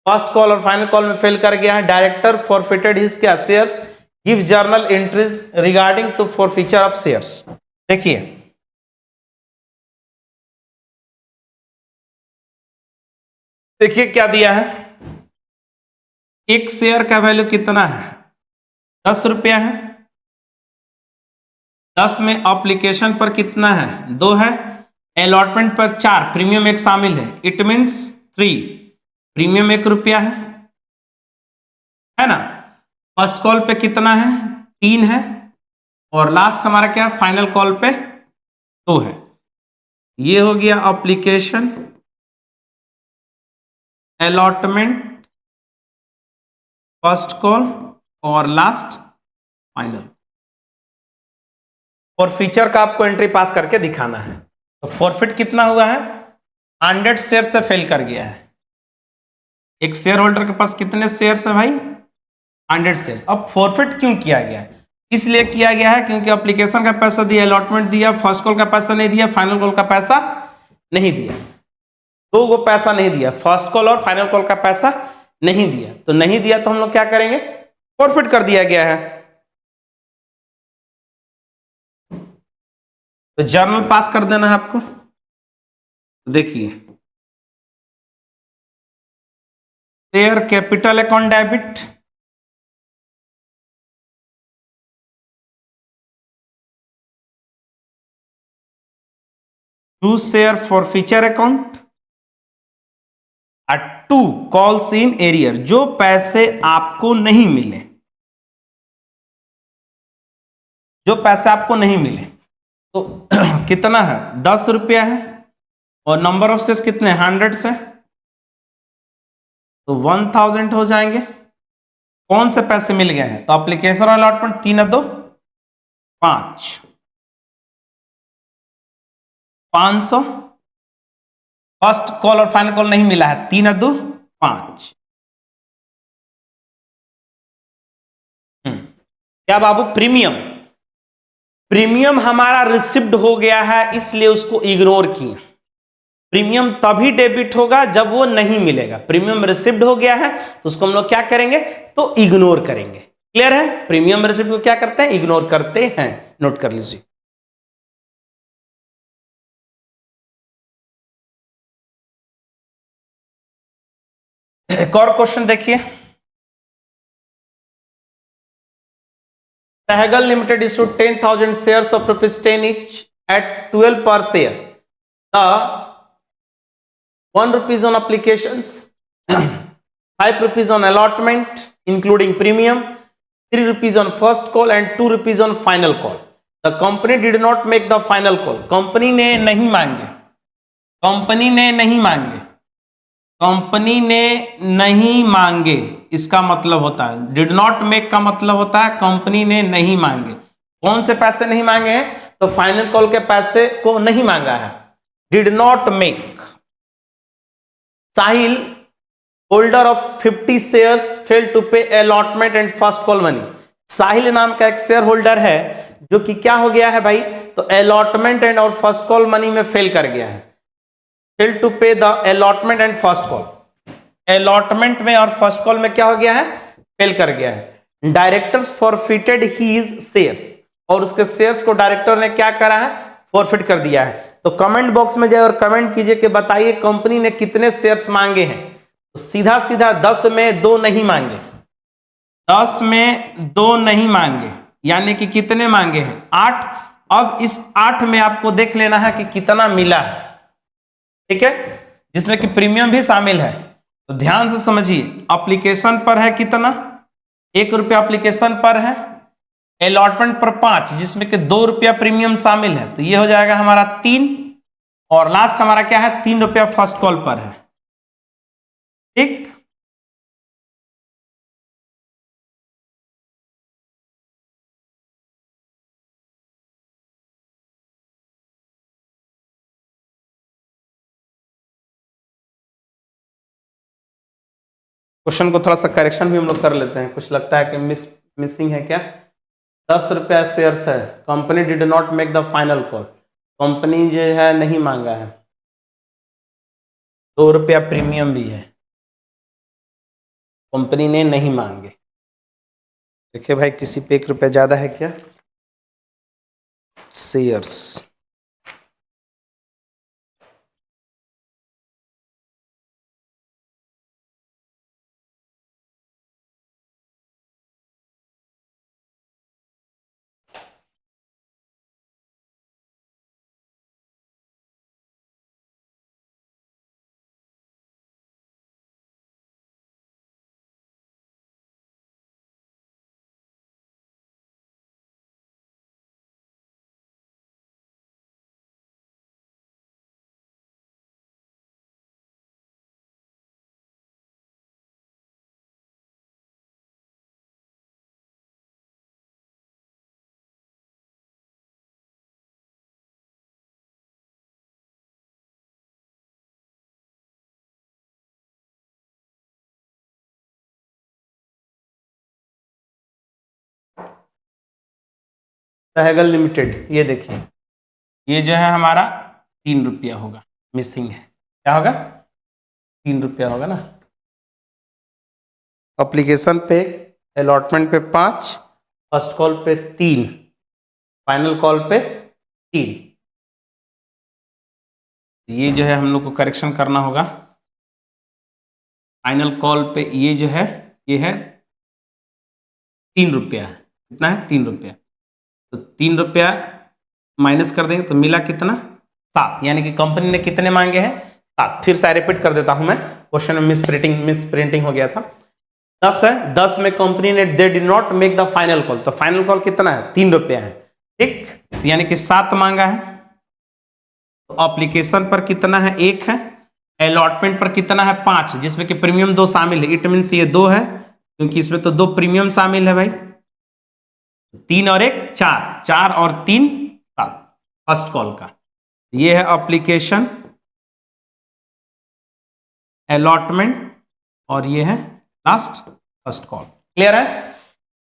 first call और फाइनल कॉल में फेल कर गया है। डायरेक्टर फॉरफिटेड हिज क्या shares, give journal entries regarding to forfeiture of shares. देखिए देखिए क्या दिया है, एक शेयर का वैल्यू कितना है ₹10 है, 10 में एप्लीकेशन पर कितना है 2 है, अलॉटमेंट पर 4, प्रीमियम एक शामिल है, इट मीन्स 3, प्रीमियम ₹1 है ना। फर्स्ट कॉल पे कितना है 3 है, और लास्ट हमारा क्या फाइनल कॉल पे 2 है। ये हो गया एप्लीकेशन, अलॉटमेंट, फर्स्ट कॉल और लास्ट फाइनल। और फीचर का आपको एंट्री पास करके दिखाना है। तो फॉरफिट कितना हुआ है, 100 शेयर से फेल कर गया है। एक शेयर होल्डर के पास कितने शेयर्स है भाई 100 शेयर्स। अब फॉरफिट क्यों किया गया है, इसलिए किया गया है क्योंकि एप्लीकेशन का पैसा दिया, अलॉटमेंट दिया, फर्स्ट कॉल का पैसा नहीं दिया, फाइनल कॉल का पैसा नहीं दिया, तो वो पैसा नहीं दिया, फर्स्ट कॉल और फाइनल कॉल का पैसा नहीं दिया, तो नहीं दिया तो हम लोग क्या करेंगे फॉरफिट कर दिया गया है। तो जर्नल पास कर देना है आपको। देखिए share capital account debit, to share forfeiture account, to calls in arrear, जो पैसे आपको नहीं मिले, जो पैसे आपको नहीं मिले, तो कितना है ₹10 है, और नंबर ऑफ शेयर्स कितने 100 से, तो 1000 हो जाएंगे। कौन से पैसे मिल गए हैं, तो एप्लीकेशन और अलॉटमेंट 3 2 5, 500, फर्स्ट कॉल और फाइनल कॉल नहीं मिला है 3 2 5। क्या बाबू प्रीमियम, प्रीमियम हमारा रिसिव्ड हो गया है इसलिए उसको इग्नोर किए। प्रीमियम तभी डेबिट होगा जब वो नहीं मिलेगा, प्रीमियम रिसिव्ड हो गया है तो उसको हम लोग क्या करेंगे तो इग्नोर करेंगे। क्लियर है, प्रीमियम रिसिव्ड को क्या करते हैं इग्नोर करते हैं, नोट कर लीजिए। एक और क्वेश्चन देखिए, Sahgal Limited issued 10,000 shares of ₹10 each at 12 per share. The ₹1 on applications, ₹5 on allotment including premium, ₹3 on first call and ₹2 on final call. The company did not make the final call. Company ने नहीं मांगे, company ने नहीं मांगे, company ने नहीं मांगे, इसका मतलब होता है डिड नॉट मेक का मतलब होता है कंपनी ने नहीं मांगे। कौन से पैसे नहीं मांगे हैं? तो फाइनल कॉल के पैसे को नहीं मांगा है, did not make. Sahil holder of 50 shares fail to pay allotment and first call money. Sahil नाम का एक शेयर होल्डर है जो कि क्या हो गया है भाई? तो अलॉटमेंट एंड और फर्स्ट कॉल मनी में फेल कर गया है। Fail to pay the allotment and first call, allotment में और फर्स्ट कॉल में क्या हो गया है? फेल कर गया है। डायरेक्टर्स फॉरफिटेड हीज शेयर्स, और उसके शेयर्स को डायरेक्टर ने क्या करा है? फॉरफिट कर दिया है। तो कमेंट बॉक्स में जाए और कमेंट कीजिए कि बताइए कंपनी ने कितने शेयर्स मांगे हैं। तो सीधा सीधा 10 में 2 नहीं मांगे, 10 में 2 नहीं मांगे, यानी कि कितने मांगे हैं? 8। अब इस 8 में आपको देख लेना है कि कितना मिला है, ठीक है, जिसमें कि प्रीमियम भी शामिल है। तो ध्यान से समझिए, एप्लीकेशन पर है कितना? ₹1 एप्लीकेशन पर है, अलॉटमेंट पर 5, जिसमें कि ₹2 प्रीमियम शामिल है, तो ये हो जाएगा हमारा 3, और लास्ट हमारा क्या है? ₹3 फर्स्ट कॉल पर है, ठीक। क्वेश्चन को थोड़ा सा करेक्शन भी हम लोग कर लेते हैं, कुछ लगता है कि मिसिंग है क्या? ₹10 शेयर्स है, company did not make the final call, company जो है नहीं मांगा है, ₹2 प्रीमियम भी है, कंपनी ने नहीं मांगे। देखिए भाई, किसी पे ₹1 ज्यादा है क्या? शेयर्स, सहगल लिमिटेड, ये देखिए, ये जो है हमारा ₹3 होगा, मिसिंग है, क्या होगा? ₹3 होगा ना। एप्लीकेशन पे, अलॉटमेंट पे 5, फर्स्ट कॉल पे 3, फाइनल कॉल पे 3। ये जो है हम लोग को करेक्शन करना होगा। फाइनल कॉल पे ये जो है, ये है ₹3 है, कितना है? ₹3। तो ₹3 माइनस कर देंगे तो मिला कितना? 7, यानी कि कंपनी ने कितने मांगे हैं? 7। फिर से रिपीट कर देता हूं मैं, क्वेश्चन में मिस प्रिंटिंग हो गया था। 10 है, 10 में कंपनी ने they did not make the final call, तो फाइनल कॉल कितना है? ₹3 है, ठीक, तो यानी कि 7 मांगा है। तो एप्लीकेशन पर कितना है? 1 है, अलॉटमेंट पर कितना है? 5, जिसमें कि प्रीमियम 2 शामिल है, इट मीन्स ये 2 है, क्योंकि इसमें तो 2 प्रीमियम शामिल है भाई। 3 और 1 4, 4 और 3 7 फर्स्ट कॉल का। ये है एप्लीकेशन, अलॉटमेंट, और ये है लास्ट फर्स्ट कॉल। क्लियर है?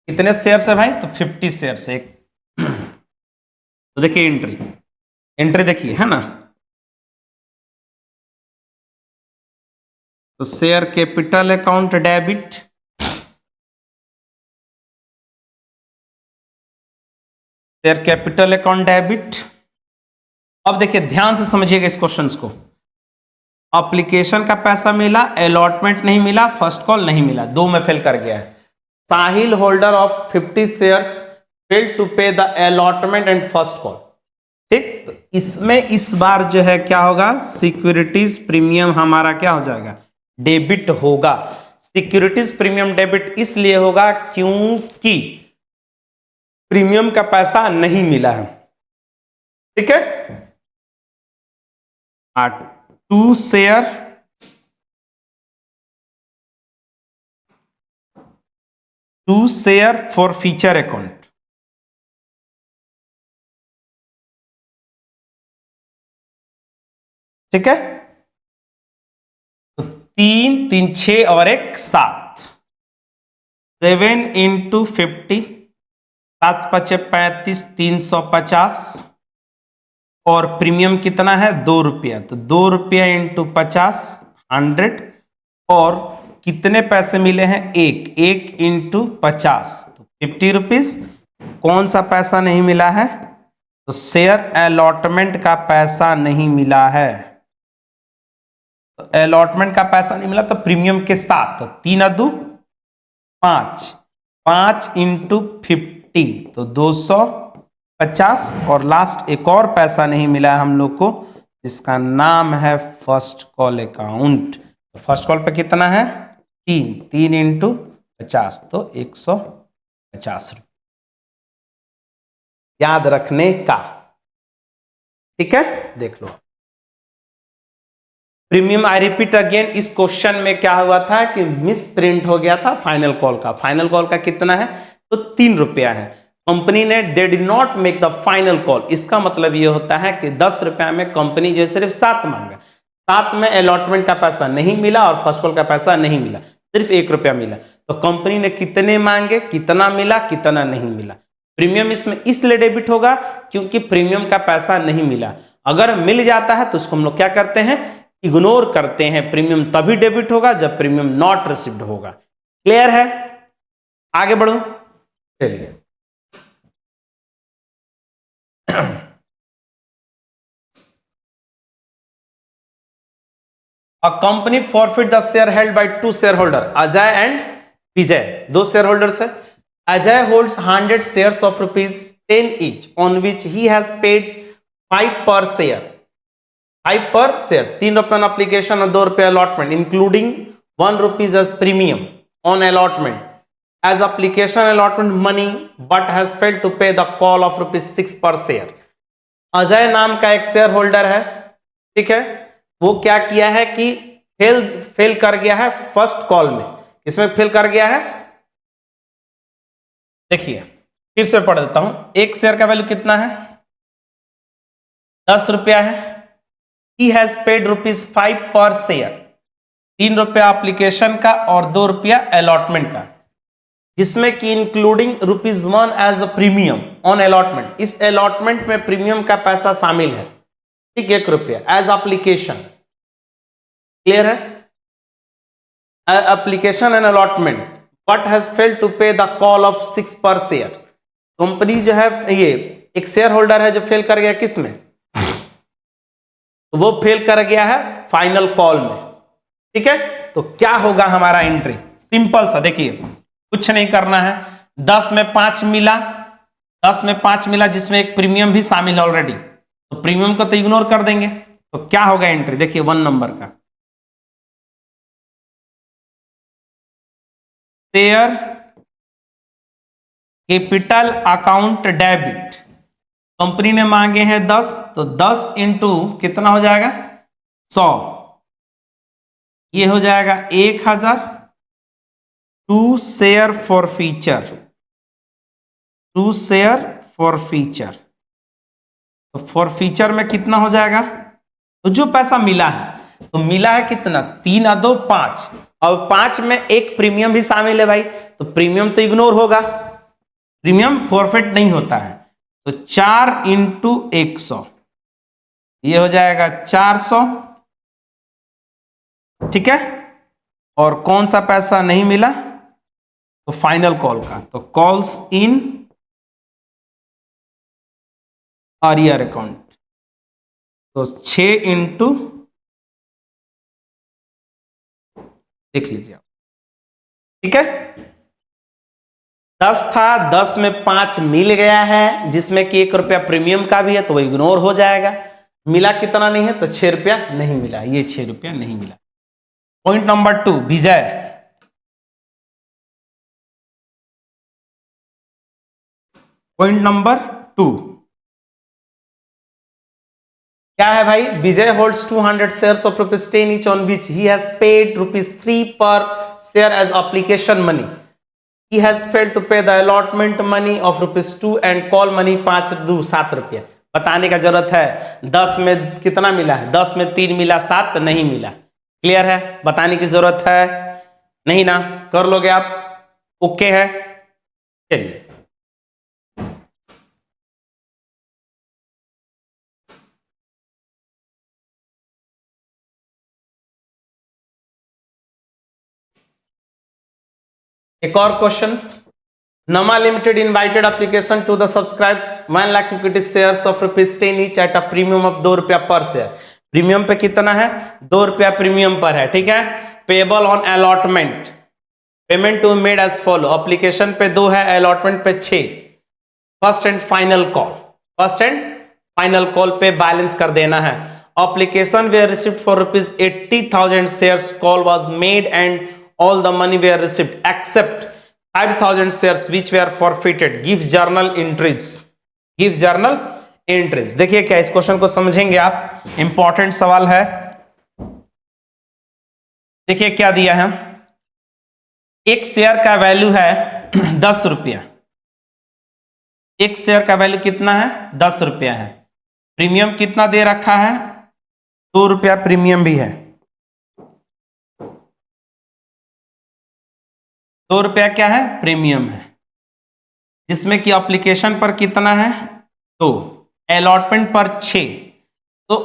कितने शेयर्स है भाई? तो 50 शेयर्स है। तो देखिए एंट्री देखिए, है ना। तो share capital account debit, share capital account debit. अब देखिए ध्यान से समझिएगा इस क्वेश्चन को। एप्लीकेशन का पैसा मिला, अलॉटमेंट नहीं मिला, फर्स्ट कॉल नहीं मिला, 2 में फेल कर गया है। Sahil holder of 50 shares fail to pay the allotment and first call. ठीक, तो इसमें इस बार जो है क्या होगा, सिक्योरिटीज प्रीमियम हमारा क्या हो जाएगा, डेबिट होगा। सिक्योरिटीज प्रीमियम डेबिट इसलिए होगा क्योंकि प्रीमियम का पैसा नहीं मिला है। ठीक है, to share forfeiture account. ठीक है, तो 3 3 6 और 1 7, 7 × 50, 7 5 35, 350 और प्रीमियम कितना है 2 रुपया, तो 2 रुपया इंटू 50 100 और कितने पैसे मिले हैं 1 1 इंटू 50 तो 50 रुपीज। कौन सा पैसा नहीं मिला है, तो शेयर अलॉटमेंट का पैसा नहीं मिला है। तो अलॉटमेंट का पैसा नहीं मिला तो प्रीमियम के साथ, तो 3 × 2 5, 5 इंटू 50 तो 250 और लास्ट एक और पैसा नहीं मिला हम लोग को, जिसका नाम है फर्स्ट कॉल अकाउंट। तो फर्स्ट कॉल पे कितना है 3, 3 इंटू 50 तो 150 रुपये, याद रखने का। ठीक है, देख लो प्रीमियम। आई रिपीट अगेन, इस क्वेश्चन में क्या हुआ था कि मिस प्रिंट हो गया था फाइनल कॉल का। फाइनल कॉल का कितना है, तो 3 रुपया है। कंपनी ने they did not make the final call, इसका मतलब ये होता है कि 10 रुपया में कंपनी जो सिर्फ 7 मांगा, 7 में अलॉटमेंट का पैसा नहीं मिला और फर्स्ट कॉल का पैसा नहीं मिला, सिर्फ 1 रुपया मिला। तो कंपनी ने कितने मांगे, कितना मिला, कितना नहीं मिला। प्रीमियम इसमें इसलिए डेबिट होगा क्योंकि प्रीमियम का पैसा नहीं मिला। अगर मिल जाता है तो उसको हम लोग क्या करते हैं, इग्नोर करते हैं। प्रीमियम तभी डेबिट होगा जब प्रीमियम नॉट रिसीव्ड होगा। क्लियर है, आगे बढ़ू, चलिए। A company forfeit the share held by 2 shareholder, Ajay and Vijay. 2 shareholders है। Ajay holds 100 shares of ₹10 each, on which he has paid 5 per share. 5 per share, 3 रुपये on application और 2 रुपये allotment, including 1 rupees as premium on allotment as application allotment money, but has failed to pay the call of ₹6 per share. Ajay नाम का एक share holder है, ठीक है, वो क्या किया है कि फेल कर गया है फर्स्ट कॉल में। इसमें फेल कर गया है, देखिए फिर से पढ़ देता हूं। एक शेयर का वैल्यू कितना है, 10 रुपया है। ही हैज पेड ₹5 पर शेयर, 3 रुपया एप्लीकेशन का और 2 रुपया अलॉटमेंट का, जिसमें कि including ₹1 as a premium on allotment. इस अलॉटमेंट में प्रीमियम का पैसा शामिल है, ठीक, 1 रुपया एज एप्लीकेशन। क्लियर है, application and allotment, but has failed to pay the call of 6 पर शेयर। कंपनी जो है, ये एक शेयर होल्डर है जो फेल कर गया किसमें, तो वो फेल कर गया है फाइनल कॉल में। ठीक है, तो क्या होगा हमारा एंट्री, सिंपल सा, देखिए कुछ नहीं करना है। 10 में 5 मिला, 10 में 5 मिला जिसमें एक प्रीमियम भी शामिल है ऑलरेडी, तो प्रीमियम को तो इग्नोर कर देंगे। तो क्या होगा एंट्री, देखिए 1 नंबर का share capital account debit. Company ने मांगे हैं 10, तो 10 इंटू कितना हो जाएगा 100, ये हो जाएगा 1000। To share forfeiture, to share forfeiture, तो फॉर फीचर में कितना हो जाएगा, तो जो पैसा मिला है, तो मिला है कितना 3 और 2 5, और 5 में एक प्रीमियम भी शामिल है भाई, तो प्रीमियम तो इग्नोर होगा, प्रीमियम फॉरफिट नहीं होता है। तो 4 इंटू 100, ये हो जाएगा 400, ठीक है। और कौन सा पैसा नहीं मिला, तो फाइनल कॉल का, तो कॉल्स इन अरियर अकाउंट, तो 6 इंटू, देख लीजिए आप, ठीक है। 10 था, 10 में 5 मिल गया है, जिसमें कि 1 रुपया प्रीमियम का भी है, तो वो इग्नोर हो जाएगा। मिला कितना नहीं है, तो 6 रुपया नहीं मिला, ये 6 रुपया नहीं मिला। Point number 2, Vijay. Point number 2 क्या है भाई? Vijay holds 200 shares of ₹10 each on which he has paid ₹3 per share as application money. He has failed to pay the allotment money of ₹2 and call money 5 2 7 रुपया। बताने का जरूरत है। 10 में कितना मिला है? 10 में 3 मिला, 7 नहीं मिला। क्लियर है? बताने की जरूरत है नहीं ना? कर लोगे आप? ओके है? चलिए, एक और questions. Nama Limited invited application to the subscribes 1 lakh equity shares of ₹10 each at a premium of ₹2 per share। Premium पे कितना है? ₹2 प्रीमियम पर है, ठीक है। Payable on allotment, payment to made as follow. Application पे 2 है, अलॉटमेंट पे 6। First and final call, first and final call पे बैलेंस कर देना है। Application were received for ₹80,000 shares, call was made and all the money were received except 5,000 shares which were forfeited। give journal entries, give journal entries। देखिए क्या, इस question को समझेंगे आप, इंपॉर्टेंट सवाल है। देखिए क्या दिया है, एक शेयर का वैल्यू है ₹10। एक शेयर का वैल्यू कितना है? ₹10 है। प्रीमियम कितना दे रखा है? ₹2 प्रीमियम भी है। ₹2 क्या है? प्रीमियम है। जिसमें कि एप्लीकेशन पर कितना है? 2, अलॉटमेंट पर 6। तो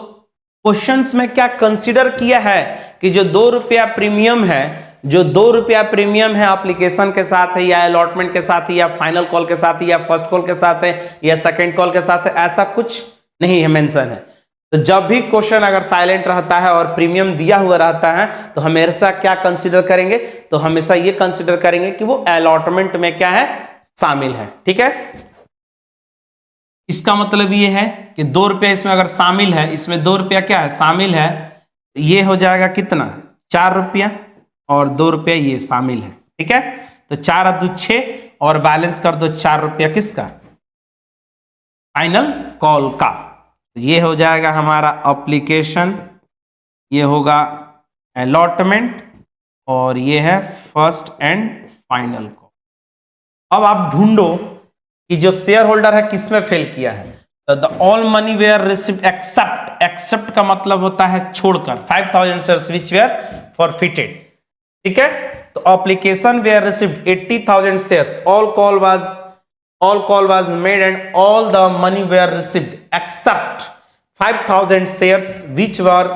क्वेश्चंस में क्या कंसीडर किया है कि जो ₹2 प्रीमियम है, जो ₹2 प्रीमियम है एप्लीकेशन के साथ है, या अलॉटमेंट के साथ है, या फाइनल कॉल के साथ है, या फर्स्ट कॉल के साथ है, या सेकंड कॉल के साथ है, ऐसा कुछ नहीं है, मेंशन है। तो जब भी क्वेश्चन अगर साइलेंट रहता है और प्रीमियम दिया हुआ रहता है, तो हमेशा क्या कंसीडर करेंगे? तो हमेशा ये कंसीडर करेंगे कि वो अलॉटमेंट में क्या है? शामिल है, ठीक है। इसका मतलब ये है कि ₹2 इसमें अगर शामिल है, इसमें ₹2 क्या है? शामिल है। ये हो जाएगा कितना? ₹4, और ₹2 ये शामिल है, ठीक है। तो 4 2 6, और बैलेंस कर दो ₹4 किसका? फाइनल कॉल का। तो ये हो जाएगा हमारा एप्लीकेशन, ये होगा अलॉटमेंट, और ये है फर्स्ट एंड फाइनल कॉल। अब आप ढूंढो कि जो शेयर होल्डर है किसमें फेल किया है। तो the all money were received except, except का मतलब होता है छोड़कर, 5,000 शेयर्स विच वेयर फॉरफिटेड, ठीक है। तो application were received 80,000 shares, all call was made and all the money were received except 5,000 shares which were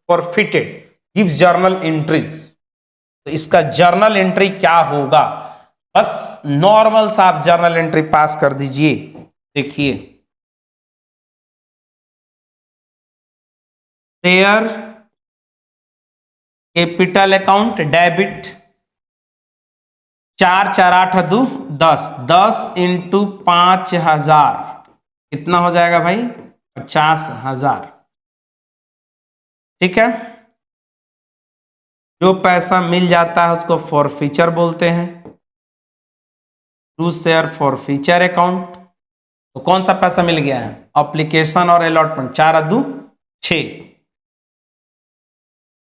forfeited। gives journal entries। तो इसका जर्नल एंट्री क्या होगा? बस नॉर्मल सा आप जर्नल एंट्री पास कर दीजिए। देखिए, share capital account debit, 4 4 8 2 10, 10 into 5,000 कितना हो जाएगा भाई? 50,000, ठीक है। जो पैसा मिल जाता है उसको फॉरफीचर बोलते हैं, टू शेयर फॉरफीचर अकाउंट। तो कौन सा पैसा मिल गया है? एप्लीकेशन और अलॉटमेंट। 4 2 6,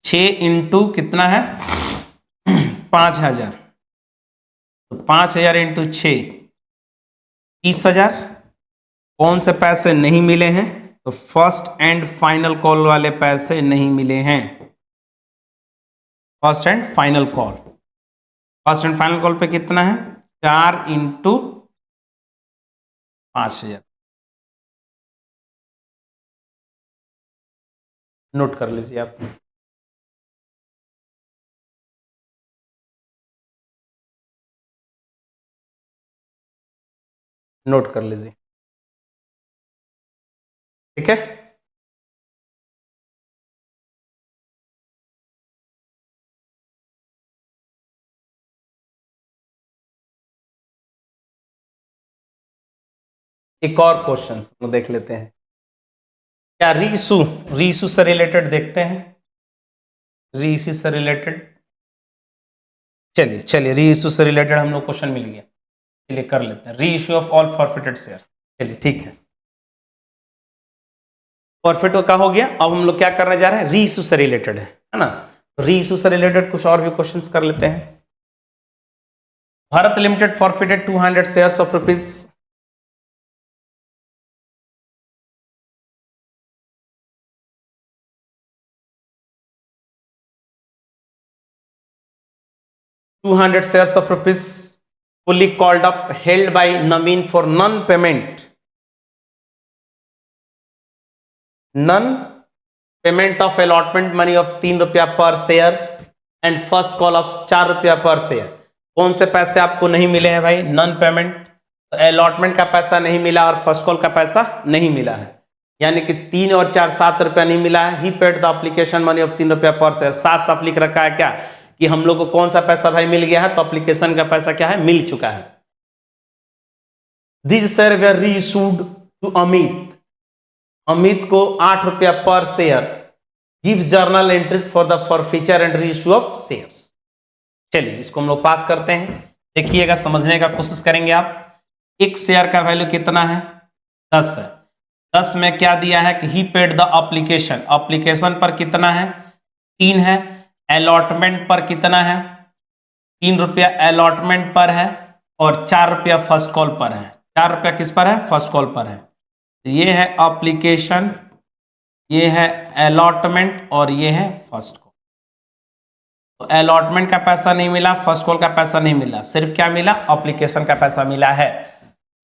6 इंटू कितना है? 5,000। तो 5,000 इंटू 6, 30,000। कौन से पैसे नहीं मिले हैं? तो फर्स्ट एंड फाइनल कॉल वाले पैसे नहीं मिले हैं। First and final call, first and final call पे कितना है? 4 इंटू 5,000। नोट कर लीजिए आप। नोट कर लीजिए, ठीक है। एक और क्वेश्चन हम देख लेते हैं। क्या रीइशू, रीइशू से रिलेटेड देखते हैं, रीइशू से रिलेटेड। चलिए चलिए, रीइशू से रिलेटेड हम लोग क्वेश्चन मिल गया, चलिए कर लेते हैं। Reissue of all forfeited shares, चलिए ठीक है, फॉरफिट का हो गया। अब हम लोग क्या करने जा रहे हैं, रीइशू से रिलेटेड है ना। रीइशू से रिलेटेड कुछ और भी क्वेश्चंस कर लेते हैं। Bharat limited forfeited 200 shares of rupees 200 shares of rupees fully called up held by Naveen for non-payment of allotment money of 3 रुपया पर share and first call of 4 रुपया पर शेयर। कौन से पैसे आपको नहीं मिले हैं भाई, नॉन पेमेंट, तो अलॉटमेंट का पैसा नहीं मिला और फर्स्ट कॉल का पैसा नहीं मिला है, यानी कि 3 और 4 7 रुपया नहीं मिला है। He paid the application money of 3 रुपया पर शेयर। साफ साफ लिख रखा है क्या कि हम लोग को कौन सा पैसा भाई मिल गया है, तो एप्लीकेशन का पैसा क्या है, मिल चुका है। This share were reissued to Amit, Amit को 8 रुपया पर share. Give journal entries for the forfeiture and reissue of shares. चलिए इसको हम लोग पास करते हैं, देखिएगा, समझने का कोशिश करेंगे आप। एक शेयर का वैल्यू कितना है, 10 है। 10 में क्या दिया है कि ही पेड द एप्लीकेशन, एप्लीकेशन पर कितना है, 3 है। अलॉटमेंट पर कितना है, 3 रुपया अलॉटमेंट पर है और 4 रुपया फर्स्ट कॉल पर है। 4 रुपया किस पर है, फर्स्ट कॉल पर है। ये है एप्लीकेशन, ये है अलॉटमेंट और ये है फर्स्ट कॉल। तो अलॉटमेंट का पैसा नहीं मिला, फर्स्ट कॉल का पैसा नहीं मिला, सिर्फ क्या मिला, एप्लीकेशन का पैसा मिला है।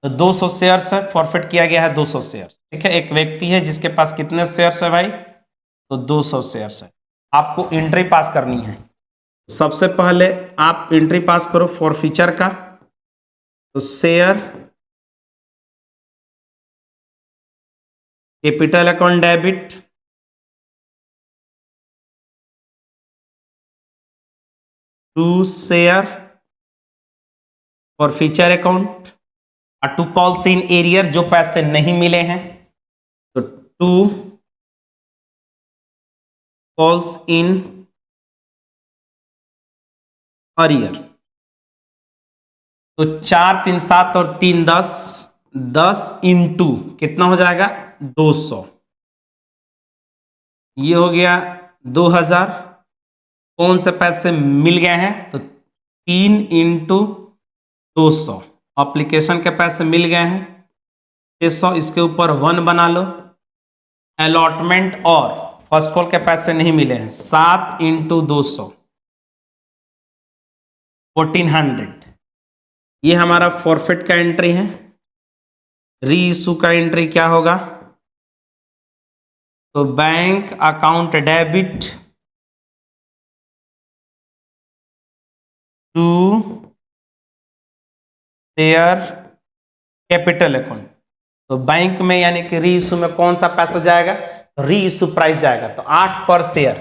तो 200 शेयर्स है, फॉरफिट किया गया है 200 शेयर्स, ठीक है। एक व्यक्ति है जिसके पास कितने शेयर्स है भाई, तो 200 शेयर्स है। आपको एंट्री पास करनी है। सबसे पहले आप एंट्री पास करो फॉरफीचर का, तो share capital account debit, to share forfeiture account, और टू कॉल्स इन एरियर, जो पैसे नहीं मिले हैं, तो टू कॉल्स इन अरियर। तो 4 3 7 और 3 10, 10 इंटू कितना हो जाएगा, 200। ये हो गया 2000। कौन से पैसे मिल गए हैं, तो 3 इंटू 200, एप्लीकेशन के पैसे मिल गए हैं 600। इसके ऊपर 1 बना लो। अलॉटमेंट और फर्स्ट कॉल के पैसे नहीं मिले हैं, 7 इंटू 200, 1400। ये हमारा फॉरफिट का एंट्री है। रीइशू का एंट्री क्या होगा, तो bank account debit to share capital account. तो बैंक में यानी कि रीइशू में कौन सा पैसा जाएगा, रीइशू प्राइस जाएगा। तो 8 पर शेयर,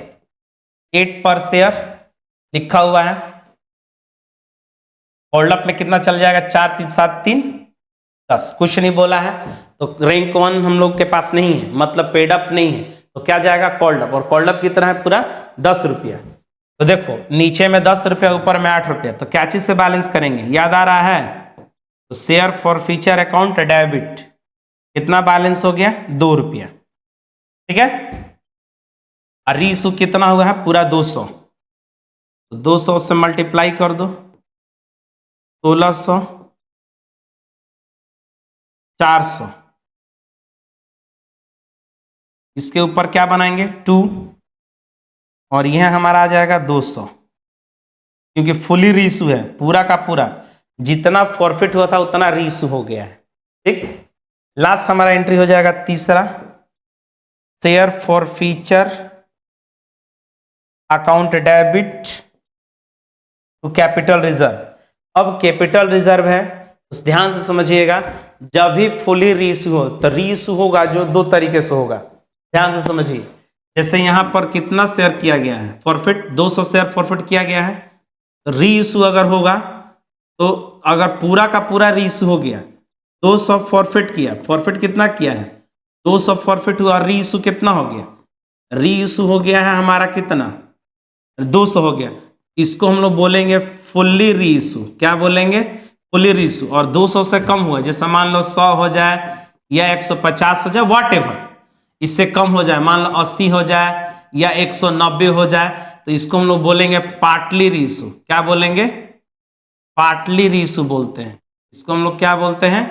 8 पर शेयर लिखा हुआ है। होल्ड अप में कितना चल जाएगा, 4 3 7 3 10, कुछ नहीं बोला है। तो रैंक 1 हम लोग के पास नहीं है, मतलब पेड अप नहीं है, तो क्या जाएगा, कॉल्ड अप। और कॉल्ड अप कितना है, पूरा 10 रुपया। तो देखो नीचे में 10 रुपया, ऊपर में 8 रुपया, तो क्या चीज से बैलेंस करेंगे, याद आ रहा है, तो शेयर फॉरफीचर अकाउंट डेबिट कितना बैलेंस हो गया, 2 रुपया, ठीक है। और रीइशू कितना हुआ है, पूरा 200। तो 200 से मल्टीप्लाई कर दो, 1600, 400। इसके ऊपर क्या बनाएंगे, 2, और यह हमारा आ जाएगा 200, क्योंकि फुली रीइशू है, पूरा का पूरा जितना फॉरफिट हुआ था उतना रीइशू हो गया है, ठीक। लास्ट हमारा एंट्री हो जाएगा तीसरा, share forfeiture account debit to capital reserve. अब कैपिटल रिजर्व है, तो ध्यान से समझिएगा, जब भी फुली रीइशू हो, तो रीइशू होगा जो 2 तरीके से होगा, ध्यान से समझिए। जैसे यहां पर कितना शेयर किया गया है, फॉरफिट 200 शेयर फॉरफिट किया गया है। रीइशू अगर होगा, तो अगर पूरा का पूरा रीइशू हो गया, 200 फॉरफिट किया, फॉरफिट कितना किया है 200 फॉरफिट हुआ, री इशू कितना हो गया, री इशू हो गया है हमारा कितना 200 हो गया, इसको हम लोग बोलेंगे फुल्ली री इशू, क्या बोलेंगे फुल्ली री इशू। और 200 से कम हुआ, जैसे मान लो 100 हो जाए या 150 हो जाए, वॉट एवर, इससे कम हो जाए, मान लो 80 हो जाए या 190 हो जाए, तो इसको हम लोग बोलेंगे पार्टली री इशू, क्या बोलेंगे पार्टली री इशू बोलते हैं, इसको हम लोग क्या बोलते हैं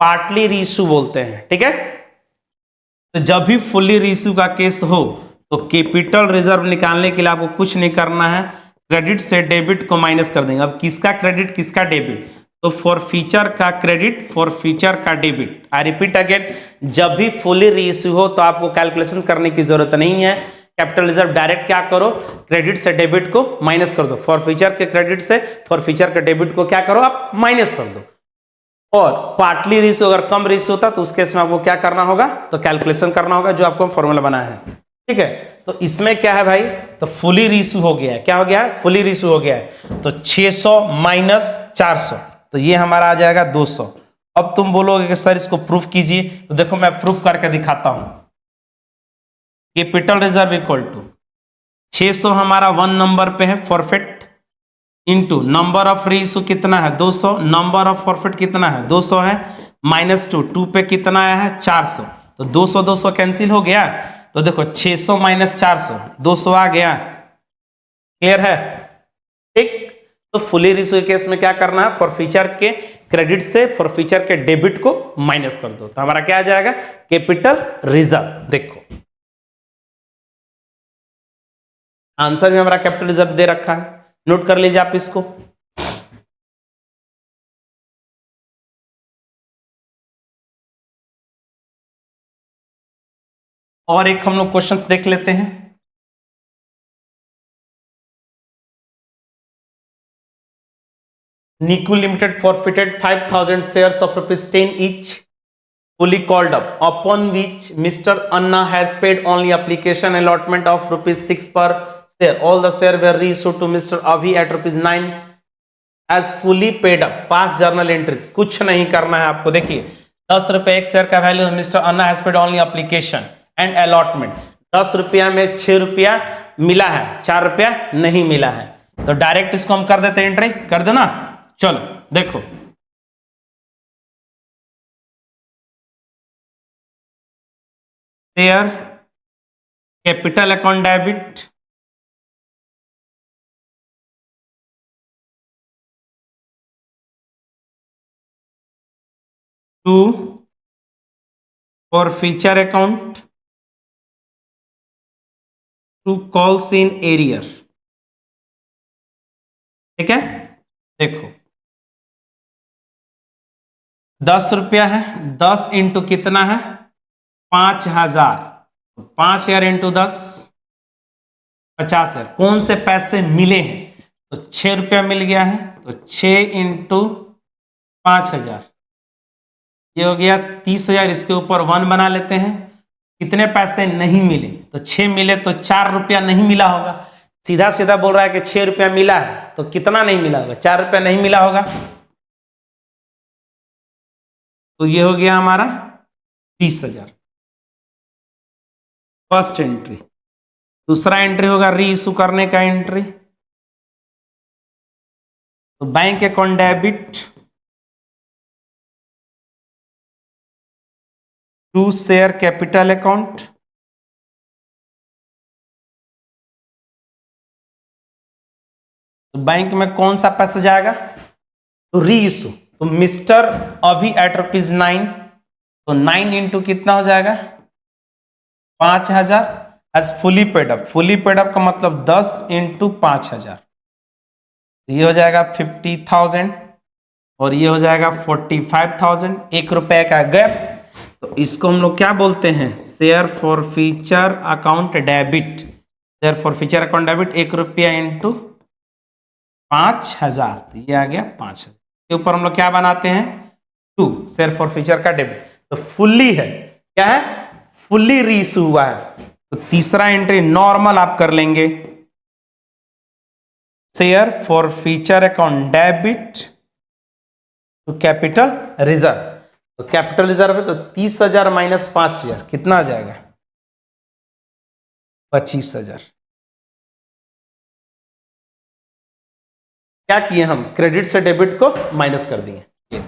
पार्टली री इशू बोलते हैं, ठीक है। तो जब भी फुल्ली री इशू का केस हो तो कैपिटल रिजर्व निकालने के लिए आपको कुछ नहीं करना है, क्रेडिट से डेबिट को माइनस कर देंगे। अब किसका क्रेडिट किसका डेबिट, तो फॉर फ्यूचर का क्रेडिट फॉर फ्यूचर का डेबिट। आई रिपीट अगेन, जब भी फुल्ली री इशू हो तो आपको कैलकुलेशन करने की जरूरत नहीं है, कैपिटल रिजर्व डायरेक्ट क्या करो क्रेडिट से डेबिट को माइनस कर दो, फॉर फ्यूचर के क्रेडिट से फॉर फ्यूचर के डेबिट को क्या करो आप माइनस कर दो। और पार्टली रीस अगर कम रीस होता तो उस केस में आपको क्या करना होगा, तो कैलकुलेशन करना होगा जो आपको फॉर्मूला बनाया है, ठीक है। तो इसमें क्या है भाई, तो फुली रीसू हो गया है, क्या हो गया है फुली रीसू हो गया है, तो 600 माइनस 400, तो ये हमारा आ जाएगा 200। अब तुम बोलोगे कि सर इसको प्रूफ कीजिए, तो देखो मैं प्रूफ करके दिखाता हूं। कैपिटल रिजर्व इक्वल टू 600 हमारा 1 नंबर पे है forfeit, into number of reissue कितना है 200, नंबर ऑफ फॉरफिट कितना है 200 है, माइनस 2 पे कितना आया है 400, तो 200 200 कैंसिल हो गया, तो देखो 600 माइनस 400 200 आ गया, क्लियर है, ठीक। तो फुली रीइशू केस में क्या करना है, फॉर फ्यूचर के क्रेडिट से फॉर फ्यूचर के डेबिट को माइनस कर दो, तो हमारा क्या आ जाएगा कैपिटल रिजर्व। देखो आंसर में हमारा कैपिटल रिजर्व दे रखा है, नोट कर लीजिए आप इसको। और एक हम लोग क्वेश्चंस देख लेते हैं। Niku Limited forfeited 5,000 shares of ₹10 each, fully called up, upon which Mr. Anna has paid only application allotment of ₹6 per share. All the shares were reissued to Mr. Avi at ₹9 as fully paid up. Past journal entries, कुछ नहीं करना है आपको। देखिए 10 रुपए एक share का value है, mister Anna has paid only application and allotment, 10 रुपया में 6 रुपया मिला है, 4 रुपया नहीं मिला है, तो डायरेक्ट इसको हम कर देते हैं, एंट्री कर दो ना। चलो देखो share capital account debit, to forfeiture account to calls in arrear, ठीक है। देखो 10 रुपया है, 10 इंटू कितना है 5000, 5000 इंटू 10 50 है, कौन से पैसे मिले हैं, तो 6 रुपया मिल गया है, तो 6 इंटू 5000 ये हो गया 30,000, इसके ऊपर 1 बना लेते हैं। कितने पैसे नहीं मिले, तो 6 मिले, तो 4 रुपया नहीं मिला होगा, सीधा सीधा बोल रहा है कि 6 रुपया मिला है, तो कितना नहीं मिला होगा 4 रुपया नहीं मिला होगा, तो ये हो गया हमारा 20,000 फर्स्ट एंट्री। दूसरा एंट्री होगा री इशू करने का एंट्री, तो bank account debit to share capital account, तो बैंक में कौन सा पैसा जाएगा, तो री इशू, तो मिस्टर अभी एट ₹9, तो 9 इंटू कितना हो जाएगा 5000 as fully paid up, fully paid up का मतलब 10 इंटू 5000, ये हो जाएगा 50,000 और ये हो जाएगा 45,000, 1 रुपए का गैप, तो इसको हम लोग क्या बोलते हैं share forfeiture account debit, share forfeiture account debit 1 रुपया इंटू 5000, तो ये आ गया 5000 के ऊपर हम लोग क्या बनाते हैं 2 शेयर फॉर फ्यूचर का डेबिट, तो फुल्ली है क्या है फुल्ली रीइशू हुआ है, तो तीसरा एंट्री नॉर्मल आप कर लेंगे share forfeiture account debit to capital reserve, तो कैपिटल रिजर्व है तो 30,000 माइनस 5,000 कितना आ जाएगा? 25,000। क्या किए हम? क्रेडिट से डेबिट को माइनस कर दिए। ये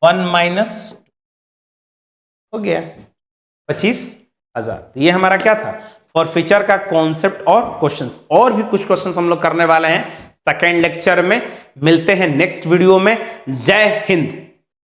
1 माइनस हो गया 25,000। तो ये हमारा क्या था? फॉर फीचर का कॉन्सेप्ट और क्वेश्चंस। और भी कुछ क्वेश्चंस हम लोग करने वाले हैं सेकेंड लेक्चर में। मिलते हैं नेक्स्ट वीडियो में। जय हिंद।